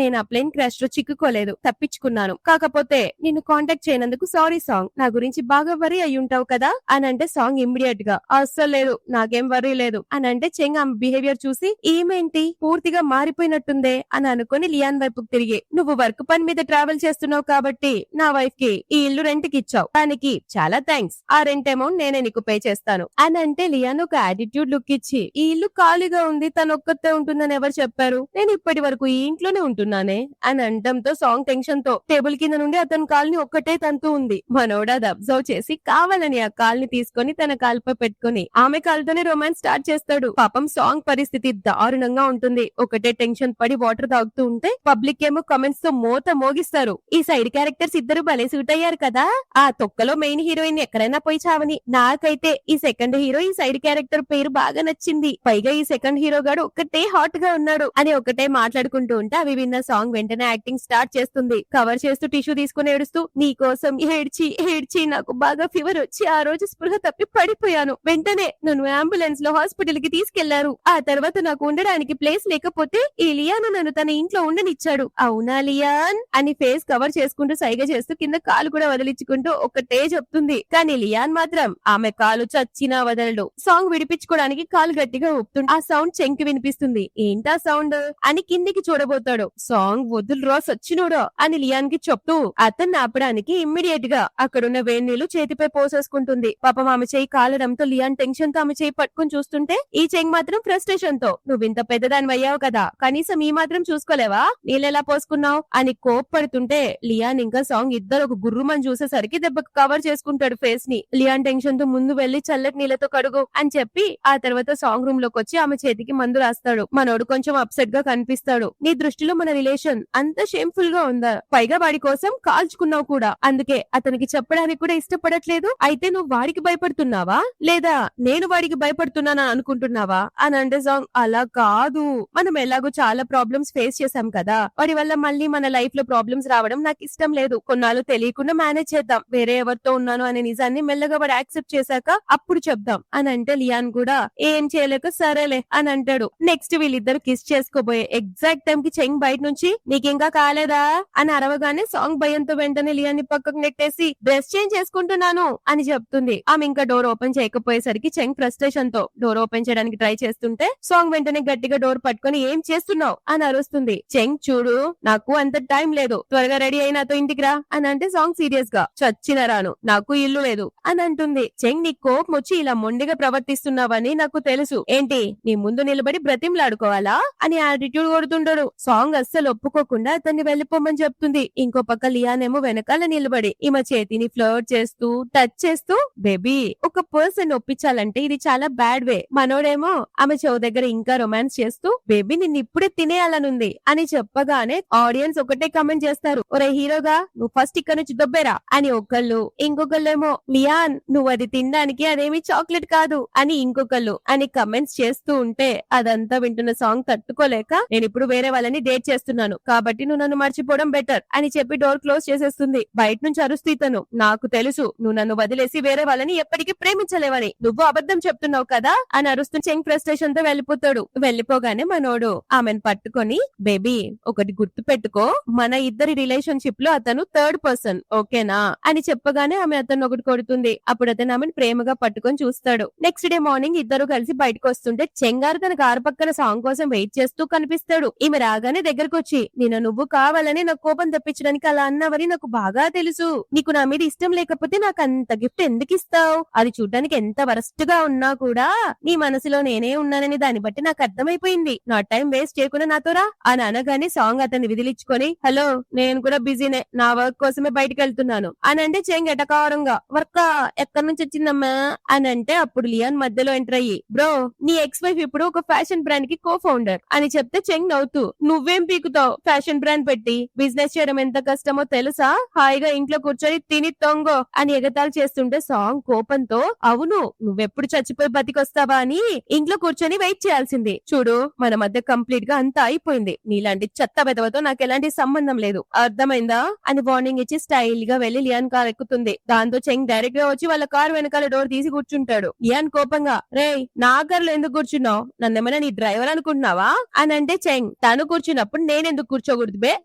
నేను ఆ ప్లేన్ క్రాష్ లో చిక్కుకోలేదు, తప్పించుకున్నాను, కాకపోతే నిన్ను కాంటాక్ట్ చేయనందుకు సారీ సాంగ్, నా గురించి బాగా వరీ అయి ఉంటావు కదా అని అంటే సాంగ్ ఇమ్మీడియట్ గా, అస్సలు లేదు నాకేం వరీ లేదు అని అంటే చెంగ్ ఆమె బిహేవియర్ చూసి, ఏమేంటి పూర్తిగా మారిపోయినట్టుందే అని అనుకుని లియాన్ వైపుకు తిరిగి, నువ్వు వర్క్ పని మీద ట్రావెల్ చేస్తున్నావు కాబట్టి నా వైఫ్ కి ఈ ఇల్లు రెంట్ కి ఇచ్చావు, దానికి చాలా థ్యాంక్స్, ఆ రెంట్ అమౌంట్ నేనే నీకు పే చేస్తాను అని అంటే లియాన్ ఒక యాటిట్యూడ్ లుక్ ఇచ్చి, ఈ ఇల్లు ఖాళీగా ఉంది తను ఒక్కతే ఉంటుందని ఎవరు చెప్పారు, నేను ఇప్పటి వరకు ఈ ఇంట్లోనే ఉంటున్నానే అని అంటంతో సాంగ్ టెన్షన్ తో టేబుల్ కింద నుండి అతని కాల్ని ఒక్కటే తంతూ ఉంది. మనోడా అది అబ్జర్వ్ చేసి కావాలని ఆ కాల్ని తీసుకొని తన కాల్పై పెట్టుకుని ఆమె కాలుతోనే రొమాన్స్ స్టార్ట్ చేస్తాడు. పాపం సాంగ్ పరిస్థితి దారుణంగా ఉంటుంది. ఒకటే టెన్షన్ పడి వాటర్ తాగుతూ ఉంటే పబ్లిక్ ఏమో కమెంట్స్ తో మోత మోగిస్తారు, ఈ సైడ్ క్యారెక్టర్స్ ఇద్దరు భలే సూట్ అయ్యారు కదా, ఆ తొక్కలో మెయిన్ హీరోయిన్ ఎక్కడైనా పోయి చావని, నాకైతే ఈ సెకండ్ హీరో ఈ సైడ్ క్యారెక్టర్ పేరు బాగా నచ్చింది, పైగా ఈ సెకండ్ హీరో గాడు ఒక్కటే హాట్ గా ఉన్నాడు అని ఒకటే మాట్లాడుకుంటూ ఉంటే అవి విన్న సాంగ్ వెంటనే యాక్టింగ్ స్టార్ట్ చేస్తుంది. కవర్ చేస్తూ టిష్యూ తీసుకుని ఏడుస్తూ, నీ కోసం ఏడ్చి ఏడ్చి నాకు బాగా ఫీవర్ వచ్చి ఆ రోజు స్పృహ తప్పి పడిపోయాను, వెంటనే నన్ను అంబులెన్స్ లో హాస్పిటల్ కి తీసుకెళ్లారు, ఆ తర్వాత నాకు ఉండడానికి ప్లేస్ లేకపోతే ఈ లియాన్ నన్ను తన ఇంట్లో ఉండనిచ్చాడు, అవునా లియాన్ అని ఫేస్ కవర్ చేసుకుంటూ సైగ చేస్తూ కింద కాలు కూడా వదిలించుకుంటూ ఒకటే చెప్తుంది. కానీ లియాన్ మాత్రం ఆమె కాలు చచ్చినా వదలడు. సాంగ్ విడిపించుకోవడానికి కాలు గట్టిగా ఊపుతుంది. ఆ సౌండ్ చెంకి వినిపిస్తుంది. ఏంటా సౌండ్ అని కిందికి చూడబోతాడు. సాంగ్ వదులురా సచ్చినోడా అని లియాన్ కి చెప్తూ అతన్ని ఆపడానికి ఇమ్మీడియట్ గా అక్కడున్న వేడి నీళ్లు చేతిపై పోసేసుకుంటుంది. పాపం ఆమె చేయి కాలడంతో లియాన్ టెన్షన్ తో ఆమె చేయి పట్టుకుని చూస్తుంటే ఈ చెంగ్ మాత్రం ఫ్రస్ట్రేషన్ తో, నువ్వింత పెద్దదాని అయ్యావు కదా, కనీసం ఈ మాత్రం చూసుకోలేవా, నీళ్ళెలా పోసుకున్నావు అని కోప్పడుతుంటే లియాన్ ఇంకా సాంగ్ ఇద్దరు ఒక గుర్రుమని చూసేసరికి దెబ్బకు కవర్ చేసుకుంటాడు ఫేస్ ని. లియాన్ టెన్షన్ తో ముందు వెళ్లి చల్లటి నీళ్లతో కడుగు అని చెప్పి ఆ తర్వాత సాంగ్ రూమ్ లోకి వచ్చి ఆమె చేతికి మందు రాస్తాడు. మనోడు కొంచెం అప్సెట్ గా కనిపిస్తాడు. నీ దృష్టిలో మన రిలేషన్ అంత షేమ్ఫుల్ గా ఉందా, పైగా వాడి కోసం కాల్చుకున్నావు కూడా, అందుకే అతనికి చెప్పడానికి కూడా ఇష్టపడట్లేదు, అయితే నువ్వు వాడికి భయపడుతున్నావా లేదా నేను వాడికి భయపడుతున్నానా అనుకుంటున్నావా అని అంటే సాంగ్, అలా కాదు, మనం ఎలాగో చాలా ప్రాబ్లమ్స్ ఫేస్ చేసాం కదా, వాటి వల్ల మళ్ళీ మన లైఫ్ లో ప్రాబ్లమ్స్ రావడం నాకు ఇష్టం లేదు. కొన్నాళ్ళు తెలియకుండా మేనేజ్ చేద్దాం. వేరే ఎవరితో ఉన్నాను అనే నిజాన్ని మెల్లగా వాడు యాక్సెప్ట్ చేశాక అప్పుడు చెప్దాం అని అంటే లియాన్ కూడా ఏం చేయలేక సరేలే అని అంటాడు. నెక్స్ట్ వీళ్ళిద్దరు కిస్ చేసుకోబోయే ఎగ్జాక్ట్ టైం కి చెంగ్ బయట నుంచి నీకింకా కాలేదా అని అరవగానే సాంగ్ భయంతో వెంటనే లియాన్ ని పక్కకు నెట్టేసి డ్రెస్ చేంజ్ చేసుకుంటున్నాను అని చెప్తుంది. ఆమె ఇంకా డోర్ ఓపెన్ చేయకపోయేసరికి చెంగ్ ఫ్రస్ట్రేషన్ తో డోర్ ఓపెన్ చేయడానికి ట్రై చేస్తుంటే సాంగ్ వెంటనే గట్టిగా డోర్ పట్టుకొని ఏం చేస్తున్నావు అని అరుస్తుంది. చెంగ్ చూడు నాకు అంత టైం లేదు, త్వరగా రెడీ అయి నాతో ఇంటికి రా అని అంటే సాంగ్ సీరియస్ గా చచ్చిన రాను, నాకు ఇల్లు లేదు అని అంటుంది. చెంగ్ నీ కోపం వచ్చి ఇలా మొండిగా ప్రవర్తిస్తున్నావని నాకు తెలుసు, ఏంటి నీ ముందు నిలబడి బ్రతిమలాడుకోవాలా అని యాటిట్యూడ్ కొడుతుంటాడు. సాంగ్ అస్సలు ఒప్పుకోకుండా అతన్ని వెళ్లిపోమని చెప్తుంది. ఇంకో పక్క లియాన్ ఏమో వెనకాల నిలబడి ఈమె చేతిని ఫ్లర్ట్ చేస్తూ టచ్ చేస్తూ బేబీ ఒక పర్సన్ ఒప్పించాలంటే ఇది చాలా బ్యాడ్ వే. మనోడేమో ఆమె చెవు దగ్గర ఇంకా రొమాన్స్ చేస్తూ బేబీ నిన్ను ఇప్పుడే తినేయాలనుంది అని చెప్పగానే ఆడియన్స్ ఒకటే కమెంట్ చేస్తారు, ఒరే హీరోగా నువ్వు ఫస్ట్ ఇక్కడ నుంచి దొబ్బేరా అని ఒకళ్ళు, ఇంకొకళ్ళేమో లియాన్ నువ్వు అది తినడానికి అదేమి చాక్లెట్ కాదు అని ఇంకొకళ్ళు అని కమెంట్స్ చేస్తూ ఉంటే అదంతా వింటున్న సాంగ్ తట్టుకోలేక నేను ఇప్పుడు వేరే వాళ్ళని డేట్ చేస్తున్నాను కాబట్టి నువ్వు నన్ను మర్చిపోవడం బెటర్ అని చెప్పి డోర్ క్లోజ్ చేసేస్తుంది. బయట నుంచి అరుస్తూ ఇతను నాకు తెలుసు నువ్వు నన్ను వదిలేసి వేరే వాళ్ళని ఎప్పటికీ ప్రేమించలేవని, నువ్వు అబద్ధం చెప్తున్నావు కదా అని అరుస్తూ చెంగ్ ఫ్రస్ట్రేషన్ తో వెళ్లిపోతాడు. వెళ్లిపోగానే మనోడు ఆమెను పట్టుకొని బేబీ ఒకటి గుర్తు పెట్టుకో, మన ఇద్దరి రిలేషన్షిప్ లో అతను థర్డ్ పర్సన్ ఓకేనా అని చెప్పగానే ఆమె అతను ఒకటి కొడుతుంది. అప్పుడు అతను ఆమెను ప్రేమగా పట్టుకొని చూస్తాడు. నెక్స్ట్ డే మార్నింగ్ ఇద్దరు కలిసి బయటకు వస్తుంటే చెంగారు తన కారు పక్కన సాంగ్ కోసం వెయిట్ చేస్తూ కనిపిస్తాడు. ఈమె రాగానే దగ్గరకు వచ్చి నేను నువ్వు కావాలని నాకు కోపం తెప్పించడానికి అలా అన్నావని నాకు బాగా తెలుసు, నీకు నా మీద ఇష్టం లేకపోతే నాకు అంత గిఫ్ట్ ఎందుకు ఇస్తావు, అది చూడడానికి ఎంత వరస్ట్ గా ఉన్నా కూడా నీ మనసులో నేనే ఉన్నానని దాన్ని బట్టి నాకు అర్థమైపోయింది, నా టైం వేస్ట్ చేయకుండా నాతో రా అని అనగానే సాంగ్ అతన్ని విదిలించుకొని హలో నేను కూడా బిజీనే, నా వర్క్ కోసమే బయటకు వెళ్తున్నాను అని అంటే చెంగ్ ఎటకారంగా వర్క్ ఎక్కడి నుంచి వచ్చిందమ్మా అని అంటే అప్పుడు లియాన్ మధ్యలో ఎంటర్ అయ్యి బ్రో నీ ఎక్స్ వైఫ్ ఇప్పుడు ఒక ఫ్యాషన్ బ్రాండ్ కి కో ఫౌండర్ అని చెప్తే చెంగ్ నవ్వుతూ నువ్వేం పీకుతావు ఫ్యాషన్ బ్రాండ్ పెట్టి, బిజినెస్ చేయడం ఎంత కష్టమో తెలుసా, హాయిగా ఇంట్లో కూర్చొని తిని తొంగో అని ఎగతాలు చేస్తుంటే సాంగ్ కోపంతో అవును నువ్వెప్పుడు చచ్చిపోయి బతికొస్తావా అని ఇంట్లో కూర్చొని వెయిట్ చేయాల్సింది, చూడు మన మధ్య కంప్లీట్ గా అంతా అయిపోయింది, నీలాంటి చెత్త వెదవతో నాకు ఎలాంటి సంబంధం లేదు అర్థమైందా అని వార్నింగ్ ఇచ్చి స్టైల్ గా వెళ్లి లియాన్ కార్ ఎక్కుతుంది. దాంతో చెంగ్ డైరెక్ట్ గా వచ్చి వాళ్ళ కార్ వెనకాల డోర్ తీసి కూర్చుంటాడు. లియాన్ కోపంగా రే నా కార్లో ఎందుకు కూర్చున్నావు, నన్నేమైనా నీ డ్రైవర్ అనుకుంటున్నావా అని అంటే చెంగ్ తను కూర్చున్నప్పుడు నేనెందుకు కూర్చోకూడదు బే,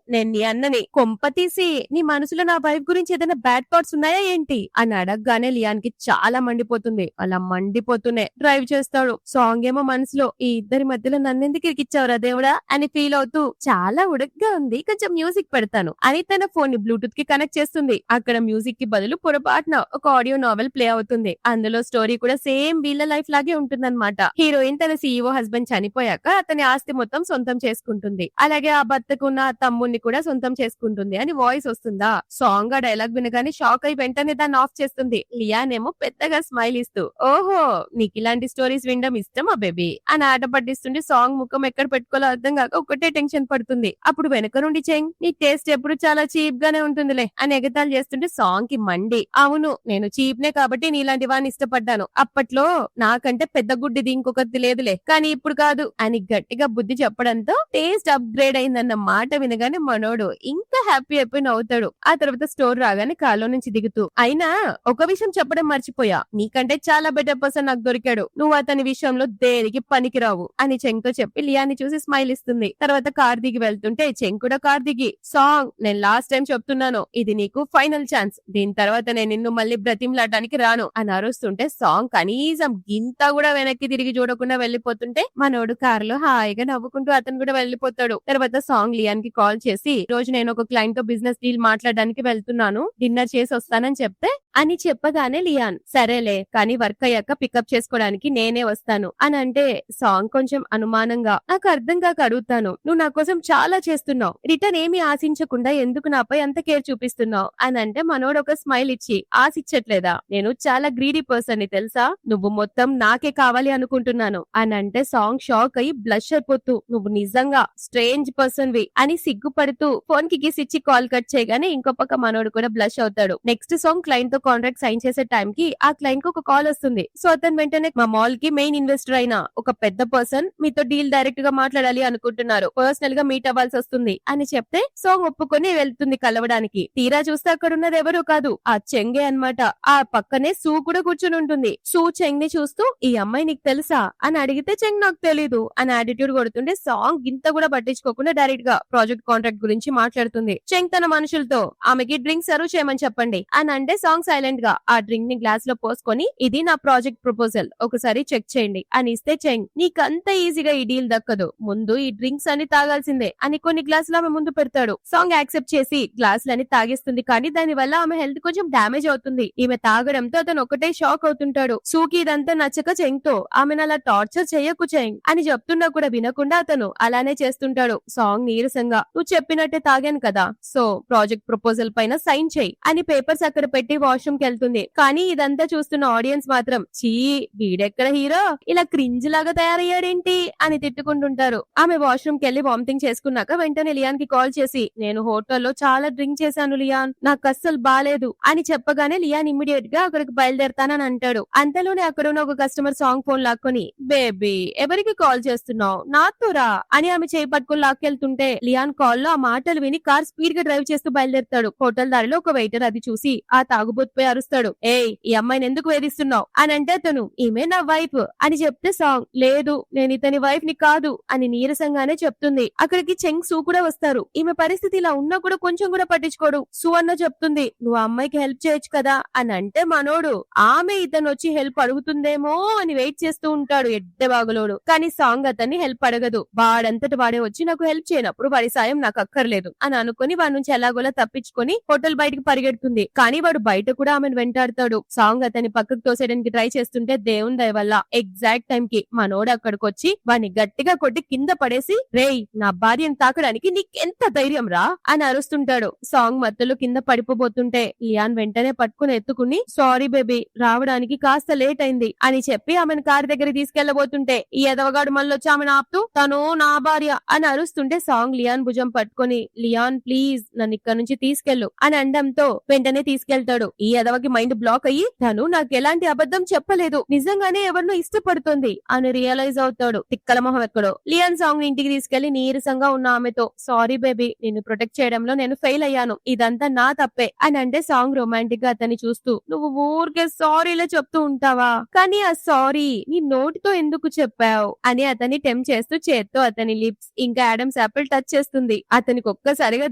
నేను నీ అన్నని, కొంప తీసి నీ మనసులో నా వైఫ్ గురించి ఏదైనా బ్యాడ్ థాట్స్ ఉన్నాయా ఏంటి అని అడగగానే లియాన్ కి చాలా మండిపోతుంది. అలా మండిపోతూనే డ్రైవ్ చేస్తాడు. సాంగ్ ఏమో మనసులో ఈ ఇద్దరి మధ్యలో నన్నెందుకు ఇరికిచ్చావురా దేవుడా అని ఫీల్ అవుతూ చాలా ఉడకగా ఉంది కొంచెం మ్యూజిక్ పెడతాను అని తన ఫోన్ ని బ్లూటూత్ కి కనెక్ట్ చేస్తుంది. అక్కడ మ్యూజిక్ కి బదులు పొరపాటున ఒక ఆడియో నావెల్ ప్లే అవుతుంది. అందులో స్టోరీ కూడా సేమ్ వీళ్ళ లైఫ్ లాగే ఉంటుందన్నమాట. హీరోయిన్ తన సీఈఓ హస్బెండ్ చనిపోయాక అతని ఆస్తి మొత్తం సొంతం చేసుకుంటుంది, అలాగే ఆ భర్తకున్న తమ్ముడిని కూడా సొంతం చేసుకుంటుంది అని వాయిస్ వస్తుందా. సాంగ్ ఆ డైలాగ్ వినగానే షాక్ అయి వెంటనే దాన్ని ఆఫ్ చేస్తుంది. లియాన్ ఏమో పెద్దగా స్మైల్ ఇస్తూ ఓహో నీకు ఇలాంటి స్టోరీస్ వినడం ఇష్టమా బేబీ అని ఆట పట్టిస్తుంటే సాంగ్ ముఖం ఎక్కడ పెట్టుకోవాలో అర్థం కాక ఒకటే టెన్షన్ పడుతుంది. అప్పుడు వెనక నుండి చెంగ్ నీ టేస్ట్ ఎప్పుడు చాలా చీప్ గానే ఉంటుందిలే అని ఎగతాలు చేస్తుంటే సాంగ్ కి మండి అవును నేను చీప్ నే కాబట్టి నీలాంటి వాడిని ఇష్టపడ్డాను, అప్పట్లో నాకంటే పెద్ద గుడ్డిది ఇంకొకటి లేదులే కానీ ఇప్పుడు కాదు అని గట్టిగా బుద్ధి చెప్పడంతో టేస్ట్ అప్గ్రేడ్ అయిందన్న మాట వినగానే మనోడు ఇంకా హ్యాపీ అయిపోయి నవ్వుతాడు. ఆ తర్వాత స్టోర్ రాగానే కాల్లో నుంచి దిగుతూ అయినా ఒక విషయం చెప్పడం మర్చిపోయా, నీకంటే చాలా బెటర్ పర్సన్ నాకు దొరికాడు, నువ్వు అతని విషయంలో దేనికి పనికిరావు అని చెంగ్ తో చెప్పి లియాన్ని చూసి స్మైల్ ఇస్తుంది. తర్వాత కార్ దిగి వెళ్తుంటే చెంగ్ కూడా కార్ దిగి సాంగ్ నేను లాస్ట్ టైం చెప్తున్నాను ఇది నీకు ఫైనల్ ఛాన్స్, దీని తర్వాత నేను నిన్ను మళ్ళీ బ్రతిమలాడడానికి రాను అని అరుస్తుంటే సాంగ్ కనీసం గింత కూడా వెనక్కి తిరిగి చూడకుండా వెళ్లిపోతుంటే మనోడు కారులో హాయిగా నవ్వుకుంటూ అతను కూడా వెళ్లిపోతాడు. తర్వాత సాంగ్ లియాన్ కి కాల్ చేసి రోజు నేను ఒక క్లయింట్ తో బిజినెస్ డీల్ మాట్లాడడానికి వెళ్తున్నాను, డిన్నర్ చేసి వస్తానని చెప్తే అని చెప్పగానే లియాన్ సరేలే కానీ వర్క్ అయ్యాక పికప్ చేసుకోవడానికి నేనే వస్తాను అని అంటే సాంగ్ కొంచెం అనుమానంగా నాకు అర్థం కాక అడుగుతాను నువ్వు నా కోసం చాలా చేస్తున్నావు, రిటర్న్ ఏమి ఆశించకుండా ఎందుకు నాపై అంత కేర్ చూపిస్తున్నావు అని అంటే మనోడు ఒక స్మైల్ ఇచ్చి ఆశించట్లేదా, నేను చాలా గ్రీడీ పర్సన్ ని తెలుసా, నువ్వు మొత్తం నాకే కావాలి అనుకుంటున్నాను అని అంటే సాంగ్ షాక్ అయ్యి బ్లష్ అయిపోతూ నువ్వు నిజంగా స్ట్రేంజ్ పర్సన్ వి అని సిగ్గుపడుతూ ఫోన్ కి కిస్ ఇచ్చి కాల్ కట్ చేయగానే ఇంకో పక్క మనోడు కూడా బ్లష్ అవుతాడు. నెక్స్ట్ సాంగ్ క్లయింట్ తో కాంట్రాక్ట్ సైన్ చేసే టైం కి ఆ క్లయింట్ కి ఒక కాల్ వస్తుంది. సో అతను వెంటనే మా మాల్ కి మెయిన్ ఇన్వెస్టర్ అయిన ఒక పెద్ద పర్సన్ మీతో డీల్ డైరెక్ట్ గా మాట్లాడాలి అనుకుంటున్నాను అనుకుంటున్నారు, పర్సనల్ గా మీట్ అవ్వాల్సి వస్తుంది అని చెప్తే సాంగ్ ఒప్పుకొని వెళ్తుంది కలవడానికి. తీరా చూస్తే అక్కడ ఉన్నది ఎవరు కాదు, ఆ చెంగే అన్నమాట. ఆ పక్కనే సూ కూడా కూర్చుని ఉంటుంది. సూ చెంగ్ ని చూస్తూ ఈ అమ్మాయి నీకు తెలుసా అని అడిగితే చెంగ్ నాకు తెలీదు అని యాటిట్యూడ్ కొడుతుంటే సాంగ్ ఇంత కూడా పట్టించుకోకుండా డైరెక్ట్ గా ప్రాజెక్ట్ కాంట్రాక్ట్ గురించి మాట్లాడుతుంది. చెంగ్ తన మనుషులతో ఆమెకి డ్రింక్ సర్వ్ చేయమని చెప్పండి అని అంటే సాంగ్ సైలెంట్ గా ఆ డ్రింక్ ని గ్లాస్ లో పోసుకొని ఇది నా ప్రాజెక్ట్ ప్రపోజల్, ఒకసారి చెక్ చేయండి అని ఇస్తే చెంగ్ నీకంత ఈజీగా ఈ డీల్ దక్కదు, ముందు ఈ డ్రింక్స్ అని తాగాల్సిందే అని కొన్ని గ్లాసులు ఆమె ముందు పెడతాడు. సాంగ్ యాక్సెప్ట్ చేసి గ్లాసులని తాగిస్తుంది. కానీ దాని వల్ల ఆమె హెల్త్ కొంచెం డామేజ్ అవుతుంది. ఈమె తాగడంతో అతను ఒకటే షాక్ అవుతుంటాడు. సూకి ఇదంతా నచ్చక చెంగ్ తో ఆమెను అలా టార్చర్ చెయ్యకు చెంగ్ అని చెప్తున్నా కూడా వినకుండా అతను అలానే చేస్తుంటాడు. సాంగ్ నీరసంగా నువ్వు చెప్పినట్టే తాగాను కదా, సో ప్రాజెక్ట్ ప్రపోజల్ పైన సైన్ చేయి అని పేపర్స్ అక్కడ పెట్టి వాష్రూమ్ కి వెళ్తుంది. కానీ ఇదంతా చూస్తున్న ఆడియన్స్ మాత్రం చీ వీడెక్కడ హీరో ఇలా క్రింజ్ లాగా తయారయ్యాడేంటి అని తిట్టుకుంటుంటారు. ఆమె వాష్రూమ్ కి వెళ్లి వామిటింగ్ చేసుకున్నాక వెంటనే లియాన్ కి కాల్ చేసి నేను హోటల్లో చాలా డ్రింక్ చేశాను లియాన్, నాకు అస్సలు బాలేదు అని చెప్పగానే లియాన్ ఇమ్మీడియట్ గా అక్కడికి బయలుదేరతానని అంటాడు. అంతలోనే అక్కడ ఉన్న ఒక కస్టమర్ సాంగ్ ఫోన్ లాక్కొని బేబీ ఎవరికి కాల్ చేస్తున్నావు నాతో రా అని ఆమె చేయి పట్టుకుని లాక్కెళ్తుంటే లియాన్ కాల్ లో ఆ మాటలు విని కార్ స్పీడ్ గా డ్రైవ్ చేస్తూ బయలుదేరతాడు. హోటల్ దారిలో ఒక వెయిటర్ అది చూసి ఆ తాగుబోతుపై అరుస్తాడు, ఏయ్ ఈ అమ్మాయిని ఎందుకు వేధిస్తున్నావు అని అంటే అతను ఈమె నా వైఫ్ అని చెప్తే సాంగ్ లేదు నేను ఇతని వైఫ్ ని కాదు అని నీరసంగానే చెప్తుంది. అక్కడికి చెంగ్ సూ కూడా వస్తారు. ఈమె పరిస్థితి ఇలా ఉన్నా కూడా కొంచెం కూడా పట్టించుకోడు. సూ అన్న చెప్తుంది నువ్వు అమ్మాయికి హెల్ప్ చేయొచ్చు కదా అని అంటే మనోడు ఆమె ఇతను వచ్చి హెల్ప్ అడుగుతుందేమో అని వెయిట్ చేస్తూ ఉంటాడు ఎడ్డబాగులోడు. కానీ సాంగ్ అతన్ని హెల్ప్ అడగదు. వాడంతటి వాడే వచ్చి నాకు హెల్ప్ చేయనప్పుడు వాడి సాయం నాకు అక్కర్లేదు అని అనుకుని వాడి నుంచి ఎలాగోలా తప్పించుకొని హోటల్ బయటకు పరిగెడుతుంది. కానీ వాడు బయట కూడా ఆమెను వెంటాడతాడు. సాంగ్ అతని పక్కకు తోసేయడానికి ట్రై చేస్తుంటే దేవుని దయ వల్ల ఎగ్జాక్ట్ టైం కి మనోడు అక్కడికి వచ్చి వాడిని గట్టిగా కొట్టి కింద పడేసి రేయ్ నా భార్యను తాకడానికి నీకెంత ధైర్యం రా అని అరుస్తుంటాడు. సాంగ్ మధ్యలో కింద పడిపోబోతుంటే లియాన్ వెంటనే పట్టుకుని ఎత్తుకుని సారీ బేబీ రావడానికి కాస్త లేట్ అయింది అని చెప్పి ఆమెను కారు దగ్గర తీసుకెళ్లబోతుంటే ఈ ఎదవగాడు మళ్ళొచ్చి ఆమెను ఆపుతూ తను నా భార్య అని అరుస్తుంటే సాంగ్ లియాన్ భుజం పట్టుకొని లియాన్ ప్లీజ్ నన్ను ఇక్కడ నుంచి తీసుకెళ్ళు అని అండంతో వెంటనే తీసుకెళ్తాడు. ఈ ఎదవకి మైండ్ బ్లాక్ అయ్యి తను నాకు ఎలాంటి అబద్ధం చెప్పలేదు, నిజంగానే ఎవరినో ఇష్టపడుతుంది అని రియలైజ్ అవుతాడు. తిక్కల మొహం ఎక్కడో. లియాన్ సాంగ్ ఇంటికి తీసుకెళ్లి నీరసంగా ఉన్న ఆమెతో సారీ బేబీ నిన్ను ప్రొటెక్ట్ చేయడంలో నేను ఫెయిల్ అయ్యాను, ఇదంతా నా తప్పే అని అంటే సాంగ్ రొమాంటిక్ గా అతన్ని చూస్తూ నువ్వు ఊరికే సారీలా చెప్తూ ఉంటావా, కానీ ఆ సారీ నీ నోటితో ఎందుకు చెప్పావు అని అతన్ని టెంప్ట్ చేస్తూ చేత్తో అతని లిప్స్ ఇంకా ఆడమ్స్ యాపిల్ టచ్ చేస్తుంది. అతనికి ఒక్కసారిగా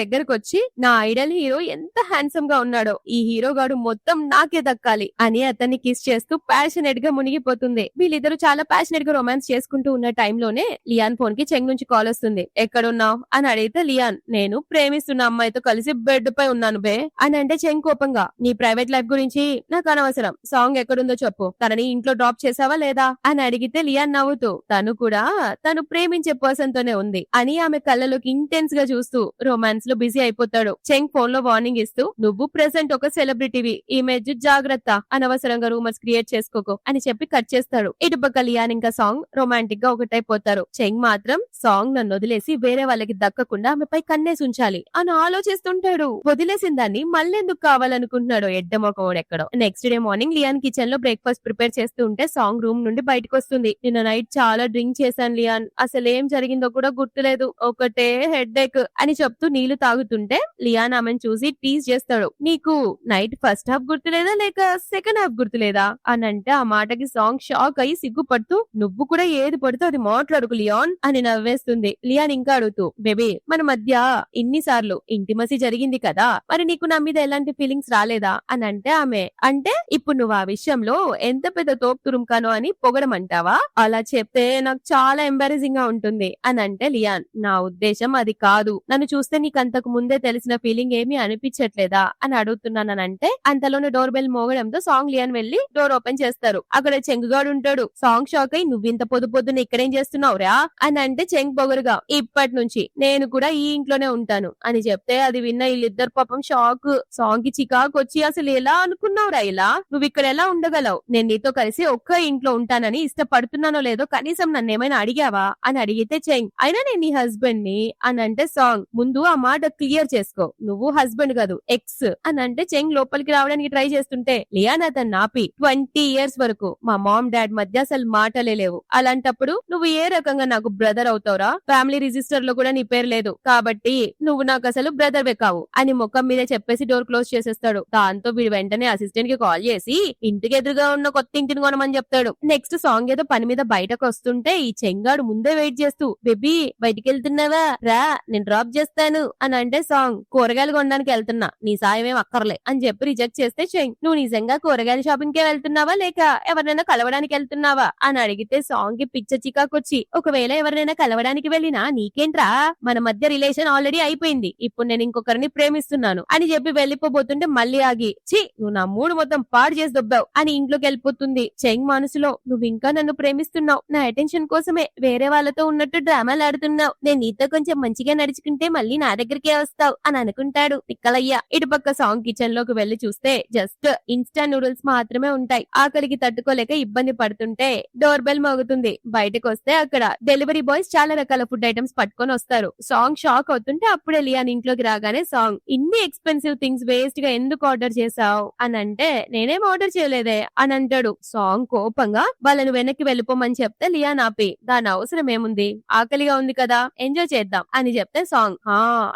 దగ్గరకు వచ్చి నా ఐడల్ హీరో ఎంత హ్యాండ్సమ్ గా ఉన్నాడో, ఈ హీరో గాడు మొత్తం నాకే దక్కాలి అని అతన్ని కిస్ చేస్తూ ప్యాషనేట్ గా మునిగిపోతుంది. వీళ్ళిద్దరు చాలా ప్యాషనేట్ గా రొమాన్స్ చేసుకుంటూ ఉన్న టైంలోనే లియాన్ ఫోన్ కి చెంగ్ నుంచి కాల్ వస్తుంది. ఎక్కడున్నావు అని అడిగితే లియాన్ నేను ప్రేమిస్తున్న అమ్మాయితో కలిసి బెడ్ పై ఉన్నాను బే అని అంటే చెంగ్ కోపంగా నీ ప్రైవేట్ లైఫ్ గురించి నాకు అనవసరం, సాంగ్ ఎక్కడుందో చెప్పు, తనని ఇంట్లో డ్రాప్ చేసావా లేదా అని అడిగితే లియాన్ నవ్వుతూ తను కూడా తను ప్రేమించే పర్సన్ తోనే ఉంది అని ఆమె కళ్ళలోకి ఇంటెన్స్ గా చూస్తూ రొమాన్స్ లో బిజీ అయిపోతాడు. చెంగ్ ఫోన్ లో వార్నింగ్ ఇస్తూ నువ్వు ప్రెసెంట్ ఒక సెలబ్రిటీవి, ఇమేజ్ జాగ్రత్త, అనవసరంగా రూమర్స్ క్రియేట్ చేసుకోకు అని చెప్పి కట్ చేస్తాడు. ఇటుపక్క లియాన్ ఇంకా సాంగ్ రొమాంటిక్ గా ఒకటైపోతారు. చెంగ్ మాత్రం సాంగ్ నన్ను వదిలేసి వేరే వాళ్ళకి దక్కకుండా ఆమెపై కన్నేసి ఉంచాలి అని ఆలోచిస్తుంటాడు. వదిలేసిన దాన్ని మళ్ళెందుకు కావాలనుకుంటున్నాడో ఎడ్డమొకడెక్కడో. Next day morning Leon kitchen లో బ్రేక్ఫాస్ట్ ప్రిపేర్ చేస్తూ ఉంటే సాంగ్ రూమ్ నుండి బయటకు వస్తుంది. నిన్న నైట్ చాలా డ్రింక్ చేశాను లియాన్, అసలేం జరిగిందో కూడా గుర్తులేదు, ఒకటే హెడ్ ఏక్ అని చెప్తూ నీళ్లు తాగుతుంటే లియాన్ ఆమెను చూసి టీజ్ చేస్తాడు. నీకు నైట్ ఫస్ట్ హాఫ్ గుర్తులేదా లేక సెకండ్ హాఫ్ గుర్తులేదా అని అంటే ఆ మాటకి సాంగ్ షాక్ అయ్యి సిగ్గుపడుతూ నువ్వు కూడా ఏది పడుతూ అది మాట్లాడుకు లియాన్ అని నవ్వేస్తుంది. లియాన్ ఇంకా అడుగుతూ బేబీ మన మధ్య ఇన్నిసార్లు ఇంటిమసీ జరిగింది కదా, మరి నీకు నా మీద ఎలాంటి ఫీలింగ్స్ రాలేదా అని అంటే ఆమె అంటే ఇప్పుడు నువ్వు ఆ విషయంలో ఎంత పెద్ద తోపు తురుంకానో అని పొగడమంటావా, అలా చెప్తే నాకు చాలా ఎంబారసింగ్ గా ఉంటుంది అని అంటే లియాన్ నా ఉద్దేశం అది కాదు, నన్ను చూస్తే నీకు అంతకు ముందే తెలిసిన ఫీలింగ్ ఏమీ అనిపించట్లేదా అని అడుగుతున్నానంటే అంతలోనే డోర్ బెల్ మోగడంతో సాంగ్ లియాన్ వెళ్లి డోర్ ఓపెన్ చేస్తారు. అక్కడ చెంగుగాడు ఉంటాడు. సాంగ్ షాక్ అయి నువ్వింత పొద్దున్న ఇక్కడేం చేస్తున్నావు రా అని అంటే చెంగ్ పొగరుగా ఇప్పటి నుంచి నేను కూడా ఈ ఇంట్లోనే ఉంటాను అని చెప్తే అది విన్న వీళ్ళిద్దరు పాపం షాక్. సాంగ్ కి చికాకు వచ్చి అసలు ఎలా అనుకున్నావురా ఇలా, నువ్వు ఇక్కడ ఎలా ఉండగలవు, నేను నీతో కలిసి ఒక్క ఇంట్లో ఉంటానని ఇష్టపడుతున్నానో లేదో కనీసం నన్ను ఏమైనా అడిగావా అని అడిగితే చెంగ్ అయినా నేను నీ హస్బెండ్ ని అని అంటే సాంగ్ ముందు ఆ మాట క్లియర్ చేసుకో, నువ్వు హస్బెండ్ కాదు ఎక్స్ అని అంటే చెంగ్ లోపలికి రావడానికి ట్రై చేస్తుంటే లియాన్ అతను నాపి 20 years వరకు మా మామ్ డాడ్ మధ్య అసలు మాటలే లేవు, అలాంటప్పుడు నువ్వు ఏ రకంగా నాకు బ్రదర్ బ్రదర్ అవుతావురా? ఫ్యామిలీ రిజిస్టర్ లో కూడా నీ పేరు లేదు కాబట్టి నువ్వు నాకు అసలు బ్రదర్ వే కావు అని ముఖం మీద చెప్పేసి డోర్ క్లోజ్ చేసేస్తాడు. దాంతో వీడు వెంటనే అసిస్టెంట్ కి కాల్ చేసి ఇంటికి ఎదురుగా ఉన్న కొత్త ఇంటిని కొనమని చెప్తాడు. నెక్స్ట్ సాంగ్ ఏదో పని మీద బయటకు వస్తుంటే ఈ చెంగాడు ముందే వెయిట్ చేస్తూ బేబీ బయటికి వెళ్తున్నావా రా నేను డ్రాప్ చేస్తాను అని అంటే సాంగ్ కూరగాయలు కొనడానికి వెళ్తున్నా నీ సాయం ఏం అక్కర్లే అని చెప్పి రిజెక్ట్ చేస్తే చెంగ్ నువ్వు నిజంగా కూరగాయల షాపింగ్ కే వెళ్తున్నావా లేక ఎవరినైనా కలవడానికి వెళ్తున్నావా అని అడిగితే సాంగ్ కి పిచ్చ చికాకొచ్చి ఒకవేళ ఎవరినైనా కలవడానికి వెళ్ళినా నీకేంట్రా మన మధ్య రిలేషన్ ఆల్రెడీ అయిపోయింది ఇప్పుడు నేను ఇంకొకరిని ప్రేమిస్తున్నాను అని చెప్పి వెళ్లిపోబోతుంటే మళ్ళీ ఆగి ఛీ నువ్వు నా మూడు మొత్తం పాడు చేసి దొబ్బావు అని ఇంట్లోకి వెళ్ళిపోతుంది. చెంగ్ మనసులో నువ్వు ఇంకా నన్ను ప్రేమిస్తున్నావు నా అటెన్షన్ కోసమే వేరే వాళ్ళతో ఉన్నట్టు డ్రామాలు ఆడుతున్నావు నేను నీతో కొంచెం మంచిగా నడుచుకుంటే మళ్ళీ నా దగ్గరికే వస్తావు అని అనుకుంటాడు తిక్కలయ్య. ఇటుపక్క సాంగ్ కిచెన్ లోకి వెళ్లి చూస్తే జస్ట్ ఇన్స్టా నూడిల్స్ మాత్రమే ఉంటాయి. ఆకలికి తట్టుకోలేక ఇబ్బంది పడుతుంటే డోర్ బెల్ మోగుతుంది. బయటకు వస్తే అక్కడ డెలివరీ బాయ్స్ చాలా రకాల ఫుడ్ ఐటమ్స్ పట్టుకొని వస్తారు. సాంగ్ షాక్ అవుతుంటే అప్పుడే లియాన్ ఇంట్లోకి రాగానే సాంగ్ ఇన్ని ఎక్స్పెన్సివ్ థింగ్స్ వేస్ట్ గా ఎందుకు ఆర్డర్ చేసావు అని అంటే నేనేం ఆర్డర్ చేయలేదే అని అంటాడు. సాంగ్ కోపంగా వాళ్ళను వెనక్కి వెళ్ళిపోమని చెప్తే లియాన్ ఆపి దాని అవసరం ఏముంది ఆకలిగా ఉంది కదా ఎంజాయ్ చేద్దాం అని చెప్తే సాంగ్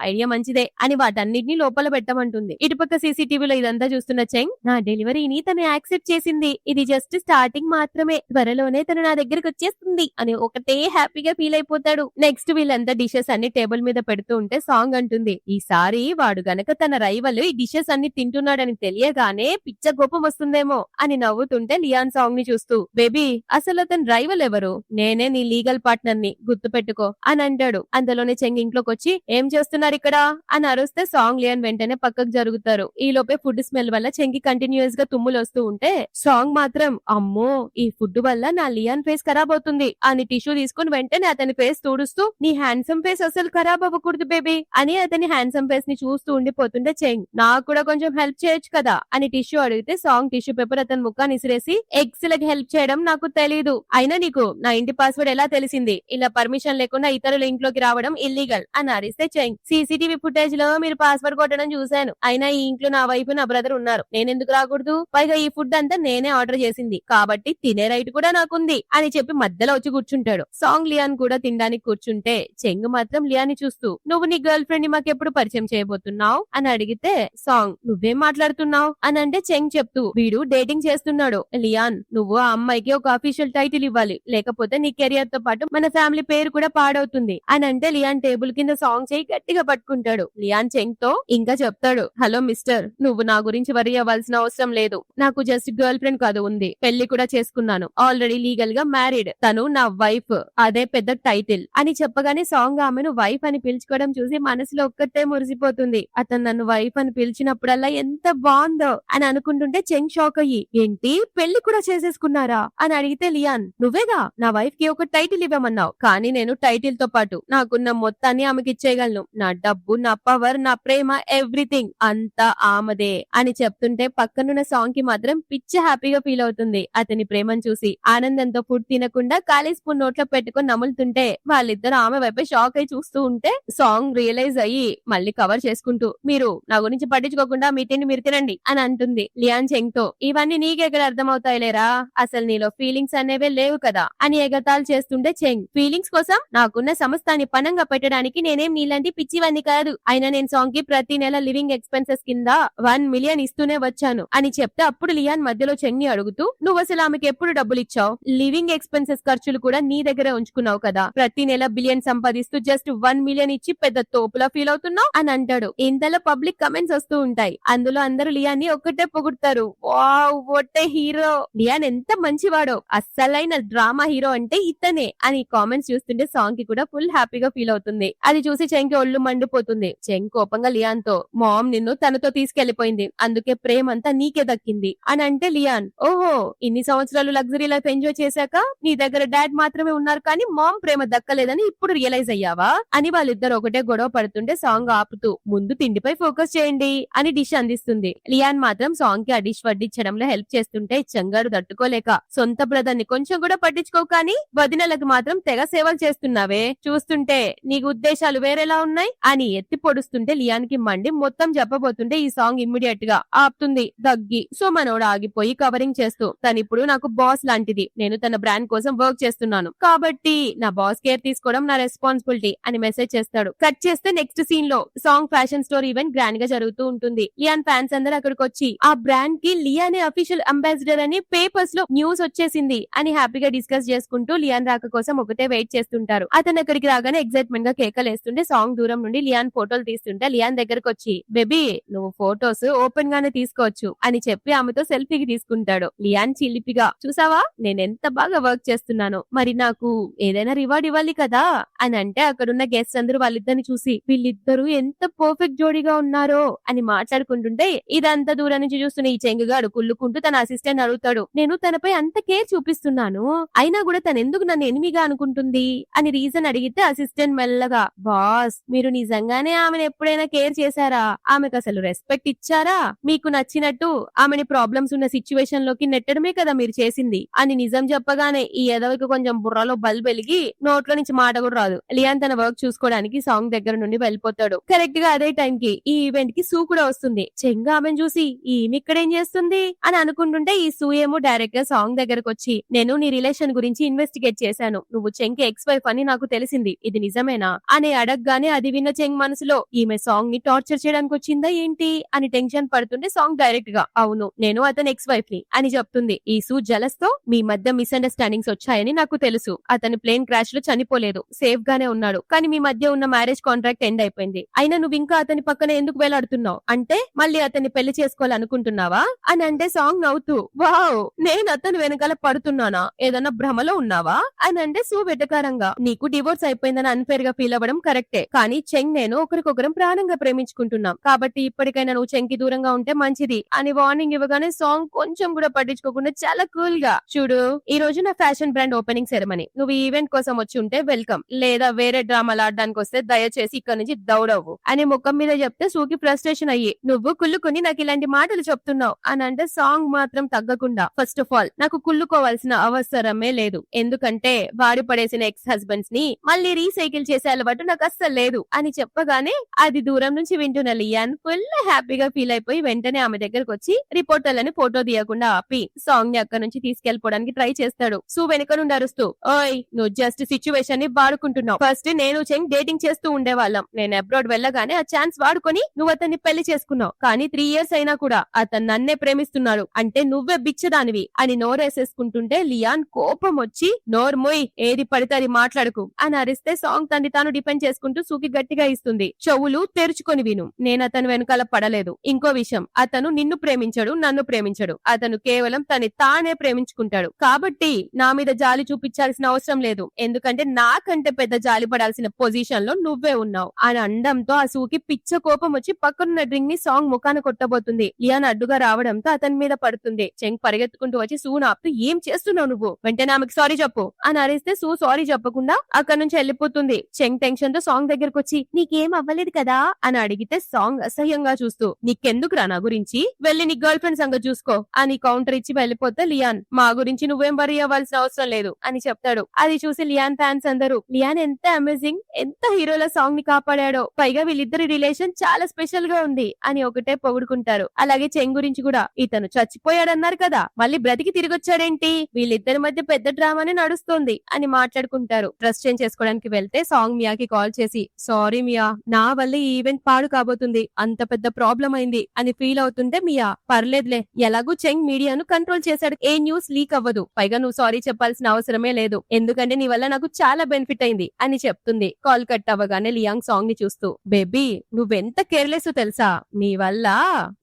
ఐడియా మంచిదే అని వాటన్నిటిని లోపల పెట్టమంటుంది. ఇటుపక్క సీసీటీవీలో ఇదంతా చూస్తున్న చెంగ్ నా డెలివరీని తను యాక్సెప్ట్ చేసింది ఇది జస్ట్ స్టార్టింగ్ మాత్రమే త్వరలోనే తను నా దగ్గరికి వచ్చేస్తుంది అని ఒకటే హ్యాపీగా ఫీల్ అయిపోతాడు. నెక్స్ట్ వీళ్ళంతా డిషెస్ అన్ని టేబుల్ మీద పెడుతూ ఉంటే సాంగ్ అంటుంది ఈసారి వాడు గనక తన రైవల్ ఈ డిషెస్ అన్ని తింటున్నాడని తెలియగానే పిచ్చ కోపం వస్తుందేమో అని నవ్వుతుంటే లియాన్ సాంగ్ ని చూస్తూ బేబీ అసలు అతని రైవల్ ఎవరు నేనే నీ లీగల్ పార్ట్నర్ ని గుర్తు పెట్టుకో అని అంటాడు. అందులోనే చెంగ్ ఇంట్లోకి వచ్చి ఏం చేస్తున్నారు ఇక్కడ అని అరుస్తే సాంగ్ లియాన్ వెంటనే పక్కకు జరుగుతారు. ఈ లోపే ఫుడ్ స్మెల్ వల్ల చెంగి కంటిన్యూస్ గా తుమ్ములు వస్తూ ఉంటే సాంగ్ మాత్రం అమ్మో ఈ ఫుడ్ వల్ల నా లియాన్ ఫేస్ ఖరాబ్ అవుతుంది అని టిష్యూ తీసుకుని వెంటనే అతని ఫేస్ తుడుస్తూ నీ హ్యాండ్సమ్ ఫేస్ అసలు ఖరాబ్ అవ్వకూడదు బేబీ అని అతని హ్యాండ్సమ్ ఫేస్ ని చూస్తూ ఉండిపోతుంటే చెంగ్ నాకు కూడా కొంచెం హెల్ప్ చేయొచ్చు కదా అని టిష్యూ అడిగితే సాంగ్ టిష్యూ పేపర్ అతని ముఖాన్ని ఇసిరేసి ఎగ్స్ లకి హెల్ప్ చేయడం నాకు తెలీదు అయినా నీకు నా ఇంటి పాస్వర్డ్ ఎలా తెలిసింది ఇలా పర్మిషన్ లేకుండా ఇతరుల ఇంట్లోకి రావడం ఇల్లీగల్ అని అరిస్తే చెంగ్ సీసీటీవీ ఫుటేజ్ లో మీరు పాస్వర్డ్ కొట్టడం చూశాను అయినా ఈ ఇంట్లో నా వైపు నా బ్రదర్ ఉన్నారు నేనెందుకు రాకూడదు పైగా ఈ ఫుడ్ అంతా నేనే ఆర్డర్ చేసింది కాబట్టి తినే రైట్ కూడా నాకుంది అని చెప్పి మధ్యలో వచ్చి కూర్చుంటాడు. సాంగ్ లియాన్ కూడా తినడానికి కూర్చుంటే చెంగ్ మాత్రం లియాని చూస్తూ నువ్వు నీ గర్ల్ ఫ్రెండ్ ని మాకెప్పుడు పరిచయం చేయబోతున్నావు అని అడిగితే సాంగ్ నువ్వేం మాట్లాడుతున్నావు అని అంటే చెంగ్ చెప్తూ వీడు డేటింగ్ చేస్తున్నాడు లియాన్ నువ్వు ఆ అమ్మాయికి ఒక అఫీషియల్ టైటిల్ ఇవ్వాలి లేకపోతే నీ కెరియర్ తో పాటు మన ఫ్యామిలీ పేరు కూడా పాడవుతుంది అని అంటే లియాన్ టేబుల్ కింద సాంగ్ చేయి గట్టిగా పట్టుకుంటాడు. లియాన్ చెంగ్ తో ఇంకా చెప్తాడు హలో మిస్టర్ నువ్వు నా గురించి వరి అవ్వాల్సిన అవసరం లేదు నాకు జస్ట్ గర్ల్ ఫ్రెండ్ కాదు ఉంది పెళ్లి కూడా చేసుకున్నాను ఆల్రెడీ లీగల్ గా మ్యారీడ్ తను నా వైఫ్ అదే పెద్ద టైటిల్ అని చెప్పగానే సాంగ్ ఆమెను వైఫ్ అని పిలుచుకోవడం చూసి మనసులో ఒక్కటే మురిసిపోతుంది. అతను నన్ను వైఫ్ అని పిలిచినప్పుడల్లా ఎంత బాగుందో అని అనుకుంటుంటే చెంగ్ షాక్ అయ్యి ఏంటి పెళ్లి కూడా చేసేసుకున్నారా అని అడిగితే లియాన్ నువ్వేగా నా వైఫ్ కి ఒక టైటిల్ ఇవ్వమన్నావు కానీ నేను టైటిల్ తో పాటు నాకున్న మొత్తాన్ని ఆమెకి ఇచ్చేయగలను నా డబ్బు నా పవర్ నా ప్రేమ ఎవ్రీథింగ్ అంతా ఆమెదే అని చెప్తుంటే పక్కనున్న సాంగ్ కి మాత్రం పిచ్చి హ్యాపీగా ఫీల్ అవుతుంది. అతని ప్రేమను చూసి ఆనందంతో ఫుడ్ తినకుండా ఖాళీ స్పూన్ నోట్లో పెట్టుకుని నములుతుంటే వాళ్ళిద్దరు ఆమె వైపే షాక్ అయి చూస్తూ ఉంటే సాంగ్ రియలైజ్ అయ్యి మళ్ళీ కవర్ చేసుకుంటూ మీరు నా గురించి పట్టించుకోకుండా మీ తిండి మీరు తినండి అని అంటుంది. లియాన్ చెంగ్ తో ఇవన్నీ నీకెక్కడ అర్థమవుతాయిలేరా అసలు నీలో ఫీలింగ్స్ అనేవే లేవు కదా అని ఎగతాలు చేస్తుంటే చెంగ్ ఫీలింగ్స్ కోసం నాకున్న సమస్తాన్ని పనంగా పెట్టడానికి నేనేం నీలాంటి పిచ్చివన్నీ కాదు అయినా నేను సాంగ్ కి ప్రతి నెల లివింగ్ ఎక్స్పెన్సెస్ కింద 1 మిలియన్ ఇస్తూనే వచ్చాను అని చెప్తే అప్పుడు లియాన్ మధ్యలో చెంగ్ ని అడుగుతూ నువ్వు అసలు ఆమెకి ఎప్పుడు డబ్బులు ఇచ్చావు లివింగ్ ఎక్స్పెన్సెస్ ఖర్చులు కూడా నీ దగ్గరే ఉంచుకున్నావు కదా ప్రతి నెల బిలియన్ సంపాదిస్తూ జస్ట్ 1 మిలియన్ ఇచ్చి పెద్ద తోపులా ఫీల్ అవుతున్నావు అని అంటాడు. ఇంతలో పబ్లిక్ కమెంట్స్ వస్తూ ఉంటాయి అందులో అందరూ లియాన్ ని ఒక్కటే పొగుడతారు wow what a hero Leon ఎంత మంచివాడో అస్సలైన డ్రామా హీరో అంటే ఇతనే అని కామెంట్స్ చూస్తుంటే సాంగ్ కి కూడా ఫుల్ హ్యాపీగా ఫీల్ అవుతుంది. అది చూసి చెంగ్ కి ఒళ్ళు మండిపోతుంది. చెంగ్ కోపంగా లియాన్ తో మామ్ నిన్ను తనతో తీసుకెళ్లిపోయింది అందుకే ప్రేమ అంతా నీకే దక్కింది అని అంటే లియాన్ ఓహో ఇన్ని సంవత్సరాలు లగ్జరీ లైఫ్ ఎంజాయ్ చేశాక నీ దగ్గర డాడ్ మాత్రమే ఉన్నారు కానీ మామ్ ప్రేమ దక్కలేదని ఇప్పుడు రియలైజ్ అయ్యావా అని వాళ్ళిద్దరు ఒకటే గొడవ పడుతుంటే సాంగ్ ఆపుతూ ముందు తిండిపై ఫోకస్ చేయండి అని డిష్ అందిస్తుంది. లియాన్ మాత్రం సాంగ్ కి ఆ డిష్ వడ్డించడంలో హెల్ప్ చేస్తుంటే చెంగారు తట్టుకోలేక సొంత బ్రదర్ ని కొంచెం కూడా పట్టించుకో కానీ వదినలకు మాత్రం తెగ సేవలు చేస్తున్నావే చూస్తుంటే నీకు ఉద్దేశాలు వేరేలా ఉన్నాయి అని ఎత్తి పొడుస్తుంటే లియాన్ కి మండి మొత్తం చెప్పబోతుంటే ఈ సాంగ్ ఇమ్మీడియట్ గా ఆపుతుంది దగ్గి. సో మనోడు ఆగిపోయి కవరింగ్ చేస్తూ తను ఇప్పుడు నాకు బాస్ లాంటిది నేను తన బ్రాండ్ కోసం వర్క్ చేస్తున్నాను కాబట్టి నా బాస్ కేర్ తీసుకోవడం నా రెస్పాన్సిబిలిటీ అని మెసేజ్ చేస్తాడు. కట్ చేస్తే నెక్స్ట్ సీన్ లో song fashion store event grand గా జరుగుతూ ఉంటుంది. లియాన్ ఫ్యాన్స్ అందరూ అక్కడికి వచ్చి ఆ బ్రాండ్ కి లియానే అఫీషియల్ అంబాసిడర్ అని పేపర్స్ లో న్యూస్ వచ్చేసింది అని హ్యాపీగా డిస్కస్ చేసుకుంటూ లియాన్ రాక కోసం ఒకటే వెయిట్ చేస్తుంటారు. అతను అక్కడికి రాగానే ఎక్సైట్మెంట్ గా కేకలేస్తుంటే సాంగ్ దూరం నుండి లియాన్ ఫోటోలు తీస్తుంటే లియాన్ దగ్గరకు వచ్చి బేబీ నువ్వు ఫోటోస్ ఓపెన్ గానే తీసుకోవచ్చు అని చెప్పి ఆమెతో సెల్ఫీకి తీసుకుంటాడు. లియాన్ చిలిపిగా చూసావా నేనెంత బాగా వర్క్ చేస్తున్నాను, మరి నాకు ఏదైనా రివార్డ్ ఇవ్వాలి కదా అని అంటే అక్కడున్న గెస్ట్ అందరూ వాళ్ళిద్దరిని చూసి వీళ్ళిద్దరూ ఎంత పర్ఫెక్ట్ జోడీగా ఉన్నారో అని మాట్లాడుకుంటుంటే ఇదంతా దూరం నుంచి చూస్తున్న ఈ చెంగుగాడు కుళ్ళుకుంటూ తన అసిస్టెంట్ అడుగుతాడు, నేను తనపై అంత కేర్ చూపిస్తున్నాను అయినా కూడా తను ఎందుకు నన్ను ఎనిమిగా అనుకుంటుంది అని రీజన్ అడిగితే అసిస్టెంట్ మెల్లగా బాస్ మీరు నిజంగానే ఆమెను ఎప్పుడైనా కేర్ చేశారా, ఆమెకు అసలు రెస్పెక్ట్ ఇచ్చారా, మీకు నచ్చినట్టు ఆమెని ప్రాబ్లమ్స్ ఉన్న సిచ్యువేషన్ లోకి నెట్టడమే కదా మీరు చేసింది అని నిజం చెప్పగానే ఈ ఎదవకి కొంచెం బుర్రలో బల్బ్ వెలిగి నోట్లో నుంచి మాట కూడా రాదు. లియాన్ తన వర్క్ చూసుకోవడానికి సాంగ్ దగ్గర నుండి వెళ్ళిపోతాడు. కరెక్ట్ గా అదే టైం కి ఈ ఈవెంట్ కి సూ కూడా వస్తుంది. చెంగ ఆమెను చూసి ఈమె ఇక్కడేం చేస్తుంది అని అనుకుంటుంటే ఈ సూ ఏమో డైరెక్ట్ గా సాంగ్ దగ్గరకు వచ్చి నేను నీ రిలేషన్ గురించి ఇన్వెస్టిగేట్ చేశాను, నువ్వు చెంకి ఎక్స్ వైఫ్ అని నాకు తెలిసింది, ఇది నిజమేనా అని అడగగానే అది విన్న చెంగ్ మనసులో ఈమె సాంగ్ ని టార్చర్ చేయడానికి వచ్చిందా ఏంటి అని టెన్షన్ పడుతుంటే సాంగ్ డైరెక్ట్ గా అవును నేను అతని ఎక్స్ వైఫ్ ని అని చెప్తుంది. ఈ సూ జలస్ తో మీ మధ్య మిస్అండర్స్టాండింగ్స్ వచ్చాయని నాకు తెలుసు, అతని ప్లేన్ క్రాష్ లో చనిపోలేదు, సేఫ్ గానే ఉన్నాడు, కానీ మీ మధ్య ఉన్న మ్యారేజ్ కాంట్రాక్ట్ ఎండ్ అయిపోయింది, అయినా నువ్వు ఇంకా అతని పక్కన ఎందుకు వేలాడుతున్నావు, అంటే మళ్ళీ అతన్ని పెళ్లి చేసుకోవాలనుకుంటున్నావా అని అంటే సాంగ్ నవ్వుతూ వావ్ నేను అతను వెనకాల పడుతున్నానా, ఏదన్నా భ్రమలో ఉన్నావా అని అంటే సూ వెటకారంగా నీకు డివోర్స్ అయిపోయిందని అన్ఫేర్ గా ఫీల్ అవ్వడం కరెక్టే, కానీ చెంగ్ నేను ఒకరికొకరం ప్రాణంగా ప్రేమించుకుంటున్నాం కాబట్టి ఇప్పటికైనా నువ్వు చెంకి దూరంగా ఉంటే మంచిది అని వార్నింగ్ ఇవ్వగానే సాంగ్ కొంచెం కూడా పట్టించుకోకుండా చాలా కూల్ గా చూడు ఈ రోజు నా ఫ్యాషన్ బ్రాండ్ ఓపెనింగ్ సెరమనీ, నువ్వు ఈవెంట్ కోసం వచ్చి ఉంటే వెల్కమ్, లేదా వేరే డ్రామాలు ఆడడానికి వస్తే దయచేసి ఇక్కడ నుంచి దౌడవు అని ముఖం మీద చెప్తే సూకి ఫ్రస్ట్రేషన్ అయ్యి నువ్వు కుళ్ళుకుని నాకు ఇలాంటి మాటలు చెప్తున్నావు అని అంటే సాంగ్ మాత్రం తగ్గకుండా ఫస్ట్ ఆఫ్ ఆల్ నాకు కుళ్ళుకోవాల్సిన అవసరమే లేదు, ఎందుకంటే వాడి పడేసిన ఎక్స్ హస్బెండ్స్ ని మళ్ళీ రీసైకిల్ చేసే అలవాటు నాకు అస్సలు లేదు అని చెప్పగానే అది దూరం నుంచి వింటున్న లియాన్ ఫుల్ హ్యాపీగా ఫీల్ అయిపోయి వెంటనే ఆమె దగ్గరకు వచ్చి రిపోర్టర్లని ఫోటో తీయకుండా ఆపి సాంగ్ ని అక్కడ నుంచి తీసుకెళ్లిపోవడానికి ట్రై చేస్తాడు. సూ వెనుక నుండి అరుస్తూ ఓయ్ నువ్వు జస్ట్ సిచ్యువేషన్ ని వాడుకుంటున్నావు, ఫస్ట్ నేను చెంగ్ డేటింగ్ చేస్తూ ఉండేవాళ్ళం, నేను అబ్రాడ్ వెళ్ళగానే ఆ ఛాన్స్ వాడుకొని నువ్వు అతన్ని పెళ్లి చేసుకున్నావు, కానీ 3 years అయినా కూడా అతను నన్నే ప్రేమిస్తున్నాడు అంటే నువ్వే బిచ్చదానివి అని నోరేసేసుకుంటుంటే లియాన్ కోపం వచ్చి నోర్మోయ్ ఏది పడితే అది మాట్లాడుకు అని అరిస్తే సాంగ్ తన్ని తాను డిపెండ్ చేసుకుంటూ సూకి గట్టిగా ఇస్తుంది, చెవులు తెరుచుకొని విను, నేను అతను వెనకాల పడలేదు, ఇంకో విషయం అతను నిన్ను ప్రేమించడు నన్ను ప్రేమించడు, అతను కేవలం తని తానే ప్రేమించుకుంటాడు, కాబట్టి నా మీద జాలి చూపించాల్సిన అవసరం లేదు, ఎందుకంటే నాకంటే పెద్ద జాలి పడాల్సిన పొజిషన్ లో నువ్వే ఉన్నావు అని అండంతో ఆ సూకి పిచ్చ కోపం వచ్చి పక్కనున్న డ్రింక్ ని సాంగ్ ముఖాన కొట్టబోతుంది. లియాన్ అడ్డుగా రావడంతో అతని మీద పడుతుంది. చెంగ్ పరిగెత్తుకుంటూ వచ్చి సూను ఆపుతూ ఏం చేస్తున్నావు నువ్వు, వెంటనే ఆమెకు సారీ చెప్పు అని అరిస్తే సూ సారీ చెప్పకుండా అక్కడ నుంచి వెళ్ళిపోతుంది. చెంగ్ టెన్షన్ తో సాంగ్ దగ్గరకు వచ్చి నీకేం అవ్వలేదు కదా అని అడిగితే సాంగ్ అసహ్యంగా చూస్తూ నీకెందుకురా నా గురించి, వెళ్ళి నీ గర్ల్ ఫ్రెండ్ సంగతి చూసుకో అని కౌంటర్ ఇచ్చి వెళ్ళిపోతే లియాన్ మా గురించి నువ్వేం వరీ అవ్వాల్సిన అవసరం లేదు అని చెప్తాడు. అది చూసి లియాన్ ఫ్యాన్స్ అందరూ లియాన్ ఎంత అమేజింగ్, ఎంత హీరోల సాంగ్ ని కాపాడాడో, పైగా వీళ్ళిద్దరి రిలేషన్ చాలా స్పెషల్ గా ఉంది అని ఒకటే పొగుడుకుంటారు. అలాగే చెంగ్ గురించి కూడా ఇతను చచ్చిపోయాడన్నారు కదా మళ్ళీ బ్రతికి తిరిగొచ్చాడేంటి, వీళ్ళిద్దరి మధ్య పెద్ద డ్రామానే నడుస్తోంది అని మాట్లాడుకుంటారు. డ్రెస్ చేంజ్ చేసుకోవడానికి వెళ్తే సాంగ్ మియాకి కాల్ చేసి సారీ మియా నా వల్ల ఈ ఈవెంట్ పాడు కాబోతుంది, అంత పెద్ద ప్రాబ్లం అయింది అని ఫీల్ అవుతుంటే మియా పర్లేదులే ఎలాగూ చెంగ్ మీడియాను కంట్రోల్ చేశాడు, ఏ న్యూస్ లీక్ అవ్వదు, పైగా నువ్వు సారీ చెప్పాల్సిన అవసరమే లేదు ఎందుకంటే నీ వల్ల నాకు చాలా బెనిఫిట్ అయింది అని చెప్తుంది. కాల్ కట్ అవ్వగానే లియాంగ్ సాంగ్ ని చూస్తూ బేబీ నువ్వెంత కేర్లెస్ తెలుసా, నీ వల్ల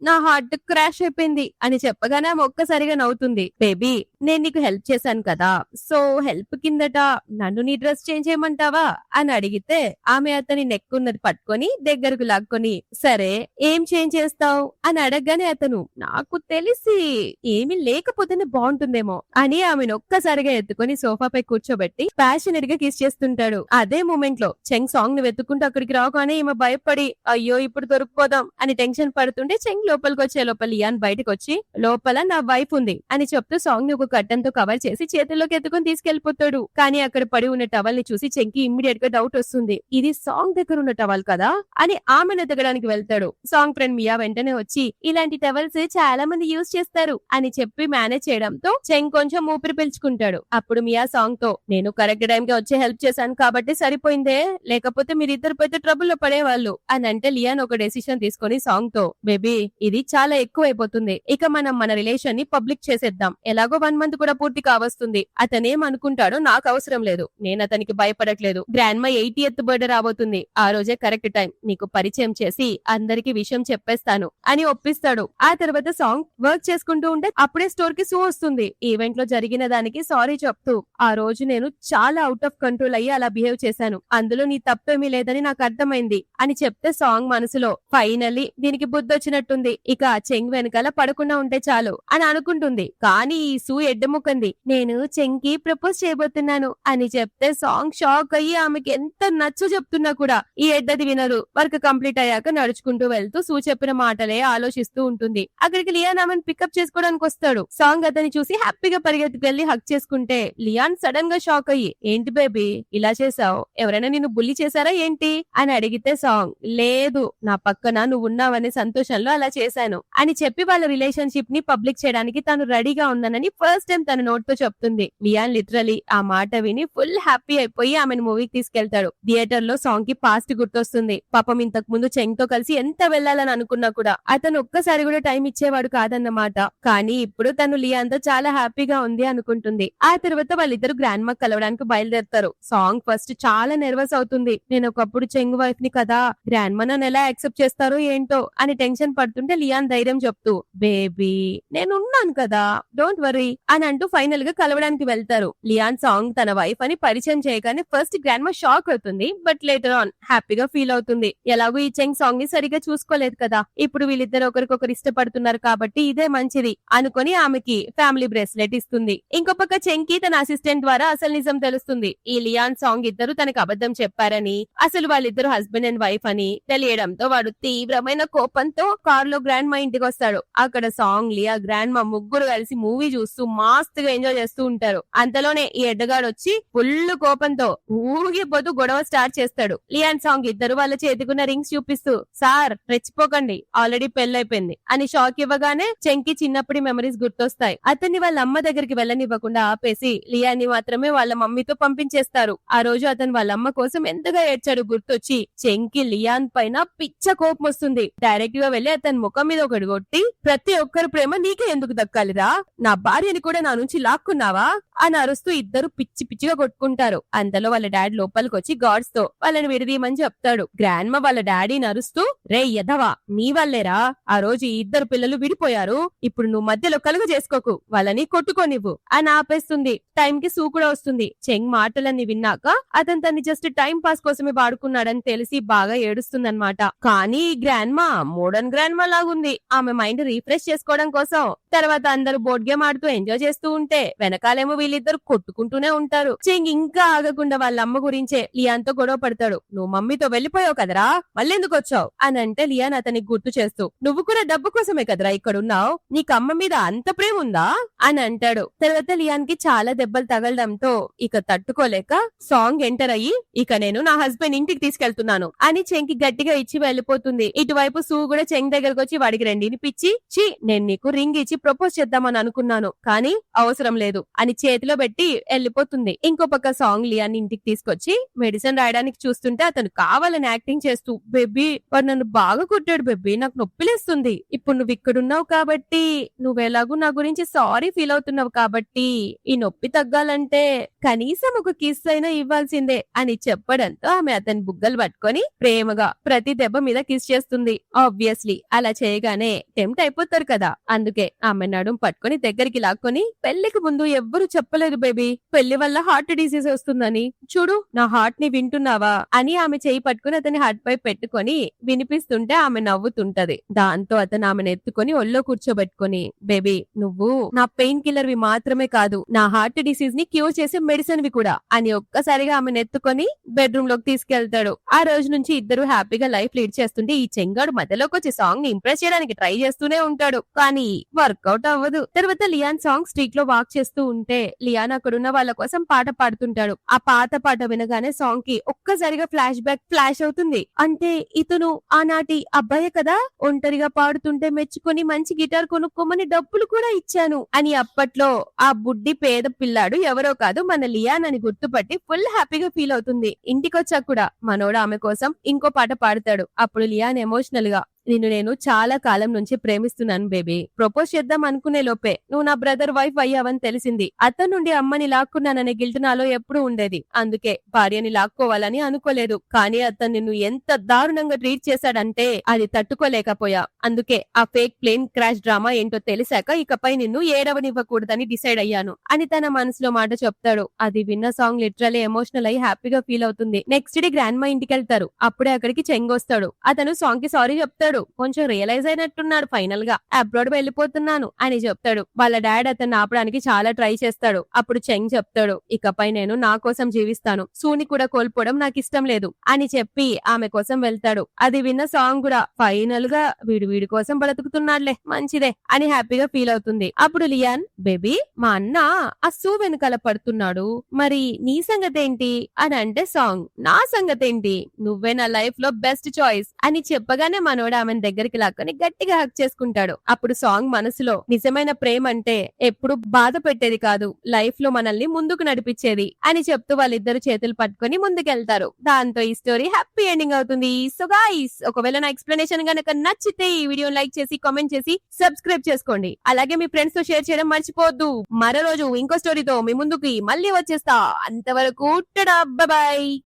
నా హార్ట్ క్రాష్ అయిపోయింది అని చెప్పగానే ఆమె ఒక్కసారిగా నవ్వుతుంది. బేబీ నేను నీకు హెల్ప్ చేశాను కదా, సో హెల్ప్ కిందట నన్ను నీ డ్రెస్ చేంజ్ చేయమంటావా అని అడిగితే ఆమె అతని నెక్ ఉన్నది పట్టుకొని దగ్గరకు లాక్కొని సరే ఏం చేంజ్ చేస్తావు అని అడగగానే అతను నాకు తెలిసి ఏమీ లేకపోతేనే బాగుంటుందేమో అని ఆమెను ఒక్కసారిగా ఎత్తుకొని సోఫాపై కూర్చోబెట్టి ప్యాషనెట్ గా కిస్ చేస్తుంటాడు. అదే మూమెంట్ లో చెంగ్ సాంగ్ ని వెతుక్కుంటూ అక్కడికి రాగానే ఈమె భయపడి అయ్యో ఇప్పుడు దొరికిపోదాం అని టెన్షన్ పడుతుంటే చెంగ్ లోపలికి వచ్చే లోపల లియాన్ బయటకు వచ్చి లోపల నా వైఫ్ ఉంది అని చెప్తూ సాంగ్ ని ఒక కట్టన్ తో కవర్ చేసి చేతుల్లోకి ఎత్తుకొని తీసుకెళ్లిపోతాడు. కానీ అక్కడ పడి ఉన్న టవల్ ని చూసి చెంకి ఇమ్మీడియట్ గా డౌట్ వస్తుంది, ఇది సాంగ్ దగ్గర ఉన్న టవల్ కదా అని ఆమెను ఎతకడానికి వెళ్తాడు. సాంగ్ ఫ్రెండ్ మియా వెంటనే వచ్చి ఇలాంటి టవల్స్ చాలా మంది యూజ్ చేస్తారు అని చెప్పి మేనేజ్ చేయడంతో చెంగ్ కొంచెం ఊపిరి పీల్చుకుంటాడు. అప్పుడు మియా సాంగ్ తో నేను కరెక్ట్ టైంకి వచ్చి హెల్ప్ చేశాను కాబట్టి సరిపోయిందే, లేకపోతే మీరిద్దరు పెద్ద ట్రబుల్ లో పడేవాళ్ళు అని అంటే లియాన్ ఒక డెసిషన్ తీసుకొని సాంగ్ తో, బేబీ ఇది చాలా ఎక్కువ అయిపోతుంది, ఇక మనం మన రిలేషన్ ని పబ్లిక్ చేసేద్దాం, ఎలాగో 1 మంత్ కూడా పూర్తి కావస్తుంది, అతనేమనుకుంటాడో నాకు అవసరం లేదు, నేను అతనికి భయపడట్లేదు, గ్రాండ్ మా 80th బర్త్డే రాబోతుంది, ఆ రోజే కరెక్ట్ టైం, నీకు పరిచయం చేసి అందరికి విషయం చెప్పేస్తాను అని ఒప్పిస్తాడు. ఆ తర్వాత సాంగ్ వర్క్ చేసుకుంటూ ఉంటే అప్పుడే స్టోర్ కి సూ వస్తుంది. ఈవెంట్ లో జరిగిన దానికి సారీ చెప్తూ, ఆ రోజు నేను చాలా అవుట్ ఆఫ్ కంట్రోల్ అయ్యి అలా బిహేవ్ చేశాను, అందులో నీ తప్పేమీ లేదని నాకు అర్థమైంది అని చెప్తే సాంగ్ మనసులో ఫైనల్లీ దీనికి బుద్ధి వచ్చినట్టుంది, ఇక ఆ చెంగ్ వెనకాల పడకుండా ఉంటే చాలు అని అనుకుంటుంది. కానీ ఈ సూ ఎడ్డముక్కంది, నేను చెంగ్ కి ప్రపోజ్ చేయబోతున్నాను అని చెప్తే సాంగ్ షాక్ అయ్యి ఆమెకి ఎంత నచ్చో చెప్తున్నా కూడా ఈ ఎడ్డది వినరు. వర్క్ కంప్లీట్ అయ్యాక నడుచుకుంటూ వెళ్తూ సూ చెప్పిన మాటలే ఆలోచిస్తూ ఉంటుంది. అక్కడికి లియాన్ ఆమెను పికప్ చేసుకోవడానికి వస్తాడు. సాంగ్ అతన్ని చూసి హ్యాపీగా పరిగెత్తుకెళ్లి హక్ చేసుకుంటే లియాన్ సడన్ గా షాక్ అయ్యి, ఏంటి బేబీ ఇలా చేసావు, ఎవరైనా నిన్ను బుల్లి చేశారా ఏంటి అని అడిగితే సాంగ్, లేదు నా పక్కన నువ్వు ఉన్నావనే సంతోషంలో అలా చేశాను అని చెప్పి వాళ్ళ రిలేషన్షిప్ ని పబ్లిక్ చేయడానికి తను రెడీగా ఉందనని ఫస్ట్ టైం తన నోట్ తో చెప్తుంది. లియాన్ లిటరలీ ఆ మాట విని ఫుల్ హ్యాపీ అయిపోయి ఆమెను మూవీకి తీసుకెళ్తాడు. థియేటర్ లో సాంగ్ కి పాస్ట్ గుర్తొస్తుంది. పాపం ఇంతకు ముందు చెంగ్ తో కలిసి ఎంత వెళ్లాలని అనుకున్నా కూడా అతను ఒక్కసారి కూడా టైం ఇచ్చేవాడు కాదన్నమాట. కానీ ఇప్పుడు తను లియాన్ తో చాలా హ్యాపీగా ఉంది అనుకుంటుంది. ఆ తర్వాత వాళ్ళిద్దరు గ్రాండ్ మా కలవడానికి బయలుదేరుతారు. సాంగ్ ఫస్ట్ చాలా నెర్వస్ అవుతుంది. నేను ఒకప్పుడు చెంగ్ వైఫ్ ని కదా, గ్రాండ్ మా నన్ను ఎలా యాక్సెప్ట్ చేస్తారో ఏంటో అని టెన్షన్ పడుతుంటే లియాన్ ధైర్యం చెప్తూ, బేబీ నేనున్నాను కదా డోంట్ వరీ అని అంటూ ఫైనల్ గా కలవడానికి వెళ్తారు. లియాన్ సాంగ్ తన వైఫ్ అని పరిచయం చేయగానే ఫస్ట్ గ్రాండ్ మా షాక్ అవుతుంది, బట్ లేటర్ ఆన్ హ్యాపీగా ఫీల్ అవుతుంది. ఎలాగో ఈ చెంగ్ సాంగ్ ని సరిగా చూసుకోలేదు కదా, ఇప్పుడు వీళ్ళిద్దరు ఒకరికొకరు ఇష్టపడుతున్నారు కాబట్టి ఇదే మంచిది అనుకొని ఆమెకి ఫ్యామిలీ బ్రేస్లెట్ ఇస్తుంది. ఇంకో పక్క చెంగ్ కి తన అసిస్టెంట్ ద్వారా అసలు నిజం తెలుస్తుంది. ఈ లియాన్ సాంగ్ ఇద్దరు తనకు అబద్ధం చెప్పారని, అసలు వాళ్ళిద్దరు హస్బెండ్ అండ్ వైఫ్ అని తెలియడంతో వాడు తీవ్రమైన కోపంతో కార్ లో గ్రాండ్ మా ఇంటికి వస్తాడు. అక్కడ సాంగ్ లియా గ్రాండ్ మా ముగ్గురు కలిసి మూవీ చూస్తూ మస్తుగా ఎంజాయ్ చేస్తూ ఉంటారు. అంతలోనే ఈ ఎడ్డగాడు వచ్చి ఫుల్ కోపంతో ఊగిపోతూ గొడవ స్టార్ట్ చేస్తాడు. లియాన్ సాంగ్ ఇద్దరు వాళ్ళ చేతికున్న రింగ్స్ చూపిస్తూ, సార్ రెచ్చిపోకండి ఆల్రెడీ పెళ్ళైపోయింది అని షాక్ ఇవ్వగానే చెంకి చిన్నప్పటి మెమరీస్ గుర్తొస్తాయి. అతన్ని వాళ్ళ అమ్మ దగ్గరికి వెళ్ళనివ్వకుండా ఆపేసి లియాన్ని మాత్రమే వాళ్ళ మమ్మీతో పంపించేస్తారు. ఆ రోజు అతను వాళ్ళ అమ్మ కోసం ఎంతగా ఏడ్చాడు గుర్తొచ్చి చెంకి లియాన్ పైన పిచ్చ కోపం వస్తుంది. డైరెక్ట్ గా వెళ్లి అతని ముఖం మీద ఒకటి కొట్టి, ప్రతి ఒక్కరి ప్రేమ నీకే ఎందుకు దక్కాలిరా, నా భార్యని కూడా నా నుంచి లాక్కున్నావా అని అరుస్తూ ఇద్దరు పిచ్చి పిచ్చిగా కొట్టుకుంటారు. అంతలో వాళ్ళ డాడీ లోపలికి వచ్చి గార్డ్స్ తో వాళ్ళని విడదీయమని చెప్తాడు. గ్రాండ్ మా వాళ్ళ డాడీని అరుస్తూ, రే యదవా నీ వల్లేరా ఆ రోజు ఈ ఇద్దరు పిల్లలు విడిపోయారు, ఇప్పుడు నువ్వు మధ్యలో కలుగు చేసుకోకు, వాళ్ళని కొట్టుకోనివ్వు అని ఆపేస్తుంది. టైం కి సూ కూడా వస్తుంది. చెంగ్ మాటలన్నీ విన్నాక అతను తన్ని జస్ట్ టైం పాస్ కోసమే వాడుకున్నాడని తెలిసి బాగా ఏడుస్తుందన్నమాట. కానీ ఈ గ్రాండ్ మా మోడర్న్ గ్రాండ్ మా లాగుంది. ఆమె మైండ్ రీఫ్రెష్ చేసుకోవడం కోసం తర్వాత అందరూ బోర్డ్ గేమ్ ఆడుతూ ఎంజాయ్ చేస్తూ ఉంటే వెనకాలేమో వీళ్ళిద్దరు కొట్టుకుంటూనే ఉంటారు. చెంగ్ ఇంకా ఆగకుండా వాళ్ళ అమ్మ గురించే లియాన్ తో గొడవ పడతాడు. నువ్వు మమ్మీతో వెళ్లిపోయావు కదరా, మళ్ళెందుకు వచ్చావు అని అంటే లియాన్ అతనికి గుర్తు చేస్తూ, నువ్వు కూడా డబ్బు కోసమే కదరా ఇక్కడున్నావు, నీకు అమ్మ మీద అంత ప్రేమ ఉందా అని అంటాడు. తర్వాత లియాన్ కి చాలా దెబ్బలు తగలడంతో ఇక తట్టుకోలేక సాంగ్ ఎంటర్ అయ్యి, ఇక నేను నా హస్బెండ్ ఇంటికి తీసుకెళ్తున్నాను అని చెంకి గట్టిగా ఇచ్చి వెళ్లిపోతుంది. ఇటువైపు సూ కూడా చెంగ్ దగ్గరకు వచ్చి వాడికి రెండిని పిచ్చి, చి నేను నీకు రింగ్ ఇచ్చి ప్రపోజ్ చేద్దామని అనుకున్నాను కానీ అవసరం లేదు అని చేతిలో పెట్టి వెళ్లిపోతుంది. ఇంకో పక్క సాంగ్ లియాన్ ఇంటికి తీసుకొచ్చి మెడిసిన్ రాయడానికి చూస్తుంటే అతను కావాలని యాక్టింగ్ చేస్తూ, బేబీ వాడు నన్ను బాగా కొట్టాడు బేబీ, నాకు నొప్పిలేస్తుంది, ఇప్పుడు నువ్వు ఇక్కడున్నావు కాబట్టి, నువ్వెలాగూ నా గురించి సారీ ఫీల్ అవుతున్నావు కాబట్టి ఈ నొప్పి తగ్గాలంటే కనీసం ఒక కిస్ అయినా ఇవ్వాల్సిందే అని చెప్పడంతో ఆమె అతని బుగ్గలు పట్టుకొని ప్రేమగా ప్రతి దెబ్బ మీద కిస్ చేస్తుంది. ఆబ్వియస్లీ అలా చేయగానే టెంప్ట్ అయిపోతారు కదా, అందుకే ఆమె నడుం పట్టుకొని దగ్గరికి లాక్కొని, పెళ్లికి ముందు ఎవ్వరు చెప్పలేదు బేబీ పెళ్లి వల్ల హార్ట్ డిసీజ్ వస్తుందని, చూడు నా హార్ట్ ని వింటున్నావా అని ఆమె చేయి పట్టుకుని అతని హార్ట్ పై పెట్టుకొని వినిపిస్తుంటే ఆమె నవ్వుతుంటది. దాంతో అతను ఆమెను ఎత్తుకొని ఒళ్ళో కూర్చోబెట్టుకొని, బేబీ నువ్వు నా పెయిన్ కిల్లర్ వి మాత్రమే కాదు, నా హార్ట్ డిసీజ్ ని క్యూర్ చేసే మెడిసిన్ వి కూడా అని ఒక్కసారిగా ఆమెను ఎత్తుకొని బెడ్రూమ్ లోకి తీసుకెళ్తాడు. ఆ రోజు నుంచి ఇద్దరు హ్యాపీగా లైఫ్ లీడ్ చేస్తుంటే ఈ చెంగాడు మధ్యలోకి వచ్చి సాంగ్ ని ఇంప్రెస్ చేయడానికి ట్రై చేస్తూనే ఉంటాడు కానీ వర్కౌట్ అవ్వదు. తర్వాత లియాన్ సాంగ్ స్ట్రీట్ లో వాక్ చేస్తూ ఉంటే లియాన్ అక్కడున్న వాళ్ళ కోసం పాట పాడుతుంటాడు. ఆ పాత పాట వినగానే సాంగ్ కి ఒక్కసారిగా ఫ్లాష్ బ్యాక్ ఫ్లాష్ అవుతుంది. అంటే ఇతను ఆనాటి అబ్బాయే కదా, ఒంటరిగా పాడుతుంటే మెచ్చుకొని మంచి గిటార్ కొనుక్కోమని డబ్బులు కూడా ఇచ్చాను అని అప్పట్లో ఆ బుడ్డి పేద పిల్లాడు ఎవరో కాదు మన లియాన్ లియాన్ అని గుర్తుపట్టి ఫుల్ హ్యాపీగా ఫీల్ అవుతుంది. ఇంటికొచ్చాక కూడా మనోడు ఆమె కోసం ఇంకో పాట పాడతాడు. అప్పుడు లియాన్ ఎమోషనల్ గా, నిన్ను నేను చాలా కాలం నుంచి ప్రేమిస్తున్నాను బేబీ. ప్రపోజ్ చేద్దాం అనుకునే లోపే నువ్వు నా బ్రదర్ వైఫ్ అయ్యావని తెలిసింది. అతని నుండి అమ్మని లాక్కున్నాననే గిల్ట్ నాలో ఎప్పుడూ ఉండేది. అందుకే భార్యని లాక్కోవాలని అనుకోలేదు. కానీ అతను నిన్ను ఎంత దారుణంగా ట్రీట్ చేశాడంటే అది తట్టుకోలేకపోయా. అందుకే ఆ ఫేక్ ప్లేన్ క్రాష్ డ్రామా ఏంటో తెలిసాక ఇకపై నిన్ను ఏడవనివ్వకూడదని డిసైడ్ అయ్యాను అని తన మనసులో మాట చెప్తాడు. అది విన్న సాంగ్ లిటరలీ ఎమోషనల్ అయ్యి హ్యాపీగా ఫీల్ అవుతుంది. నెక్స్ట్ డే గ్రాండ్ మా ఇంటికి వెళ్తారు. అప్పుడే అక్కడికి చెంగొస్తాడు. అతను సాంగ్ కి సారీ చెప్తాడు. కొంచెం రియలైజ్ అయినట్టున్నాడు. ఫైనల్ గా అబ్రాడ్ వెళ్ళిపోతున్నాను అని చెప్తాడు. వాళ్ళ డాడ్ అతన్ని ఆపడానికి చాలా ట్రై చేస్తాడు. అప్పుడు చెంగ్ చెప్తాడు, ఇకపై నేను నా కోసం జీవిస్తాను. సూని కూడా కోల్పోవడం నాకు ఇష్టం లేదు అని చెప్పి ఆమె కోసం వెళ్తాడు. అది విన్న సాంగ్ కూడా ఫైనల్ గా వీడి కోసం బ్రతుకుతున్నాడులే, మంచిదే అని హ్యాపీగా ఫీల్ అవుతుంది. అప్పుడు లియాన్, బేబీ మా అన్న ఆ సూ వెనకాల పడుతున్నాడు, మరి నీ సంగతి ఏంటి అని అంటే సాంగ్, నా సంగతి ఏంటి, నువ్వే నా లైఫ్ లో బెస్ట్ చాయిస్ అని చెప్పగానే మనోడు ఆమెను దగ్గరికి లాక్కొని గట్టిగా హక్ చేసుకుంటాడు. అప్పుడు సాంగ్ మనసులో, నిజమైన ప్రేమ అంటే ఎప్పుడు బాధ పెట్టేది కాదు, లైఫ్ లో మనల్ని ముందుకు నడిపించేది అని చెప్తూ వాళ్ళిద్దరు చేతులు పట్టుకొని ముందుకెళ్తారు. దాంతో ఈ స్టోరీ హ్యాపీ ఎండింగ్ అవుతుంది. సో గైస్, ఒకవేళ నా ఎక్స్ప్లెనేషన్ గనక నచ్చితే ఈ వీడియో లైక్ చేసి కామెంట్ చేసి సబ్స్క్రైబ్ చేసుకోండి. అలాగే మీ ఫ్రెండ్స్ తో షేర్ చేయడం మర్చిపోవద్దు. మరో రోజు ఇంకో స్టోరీతో మీ ముందుకి మళ్ళీ వచ్చేస్తా. అంతవరకు టడా, బై బై.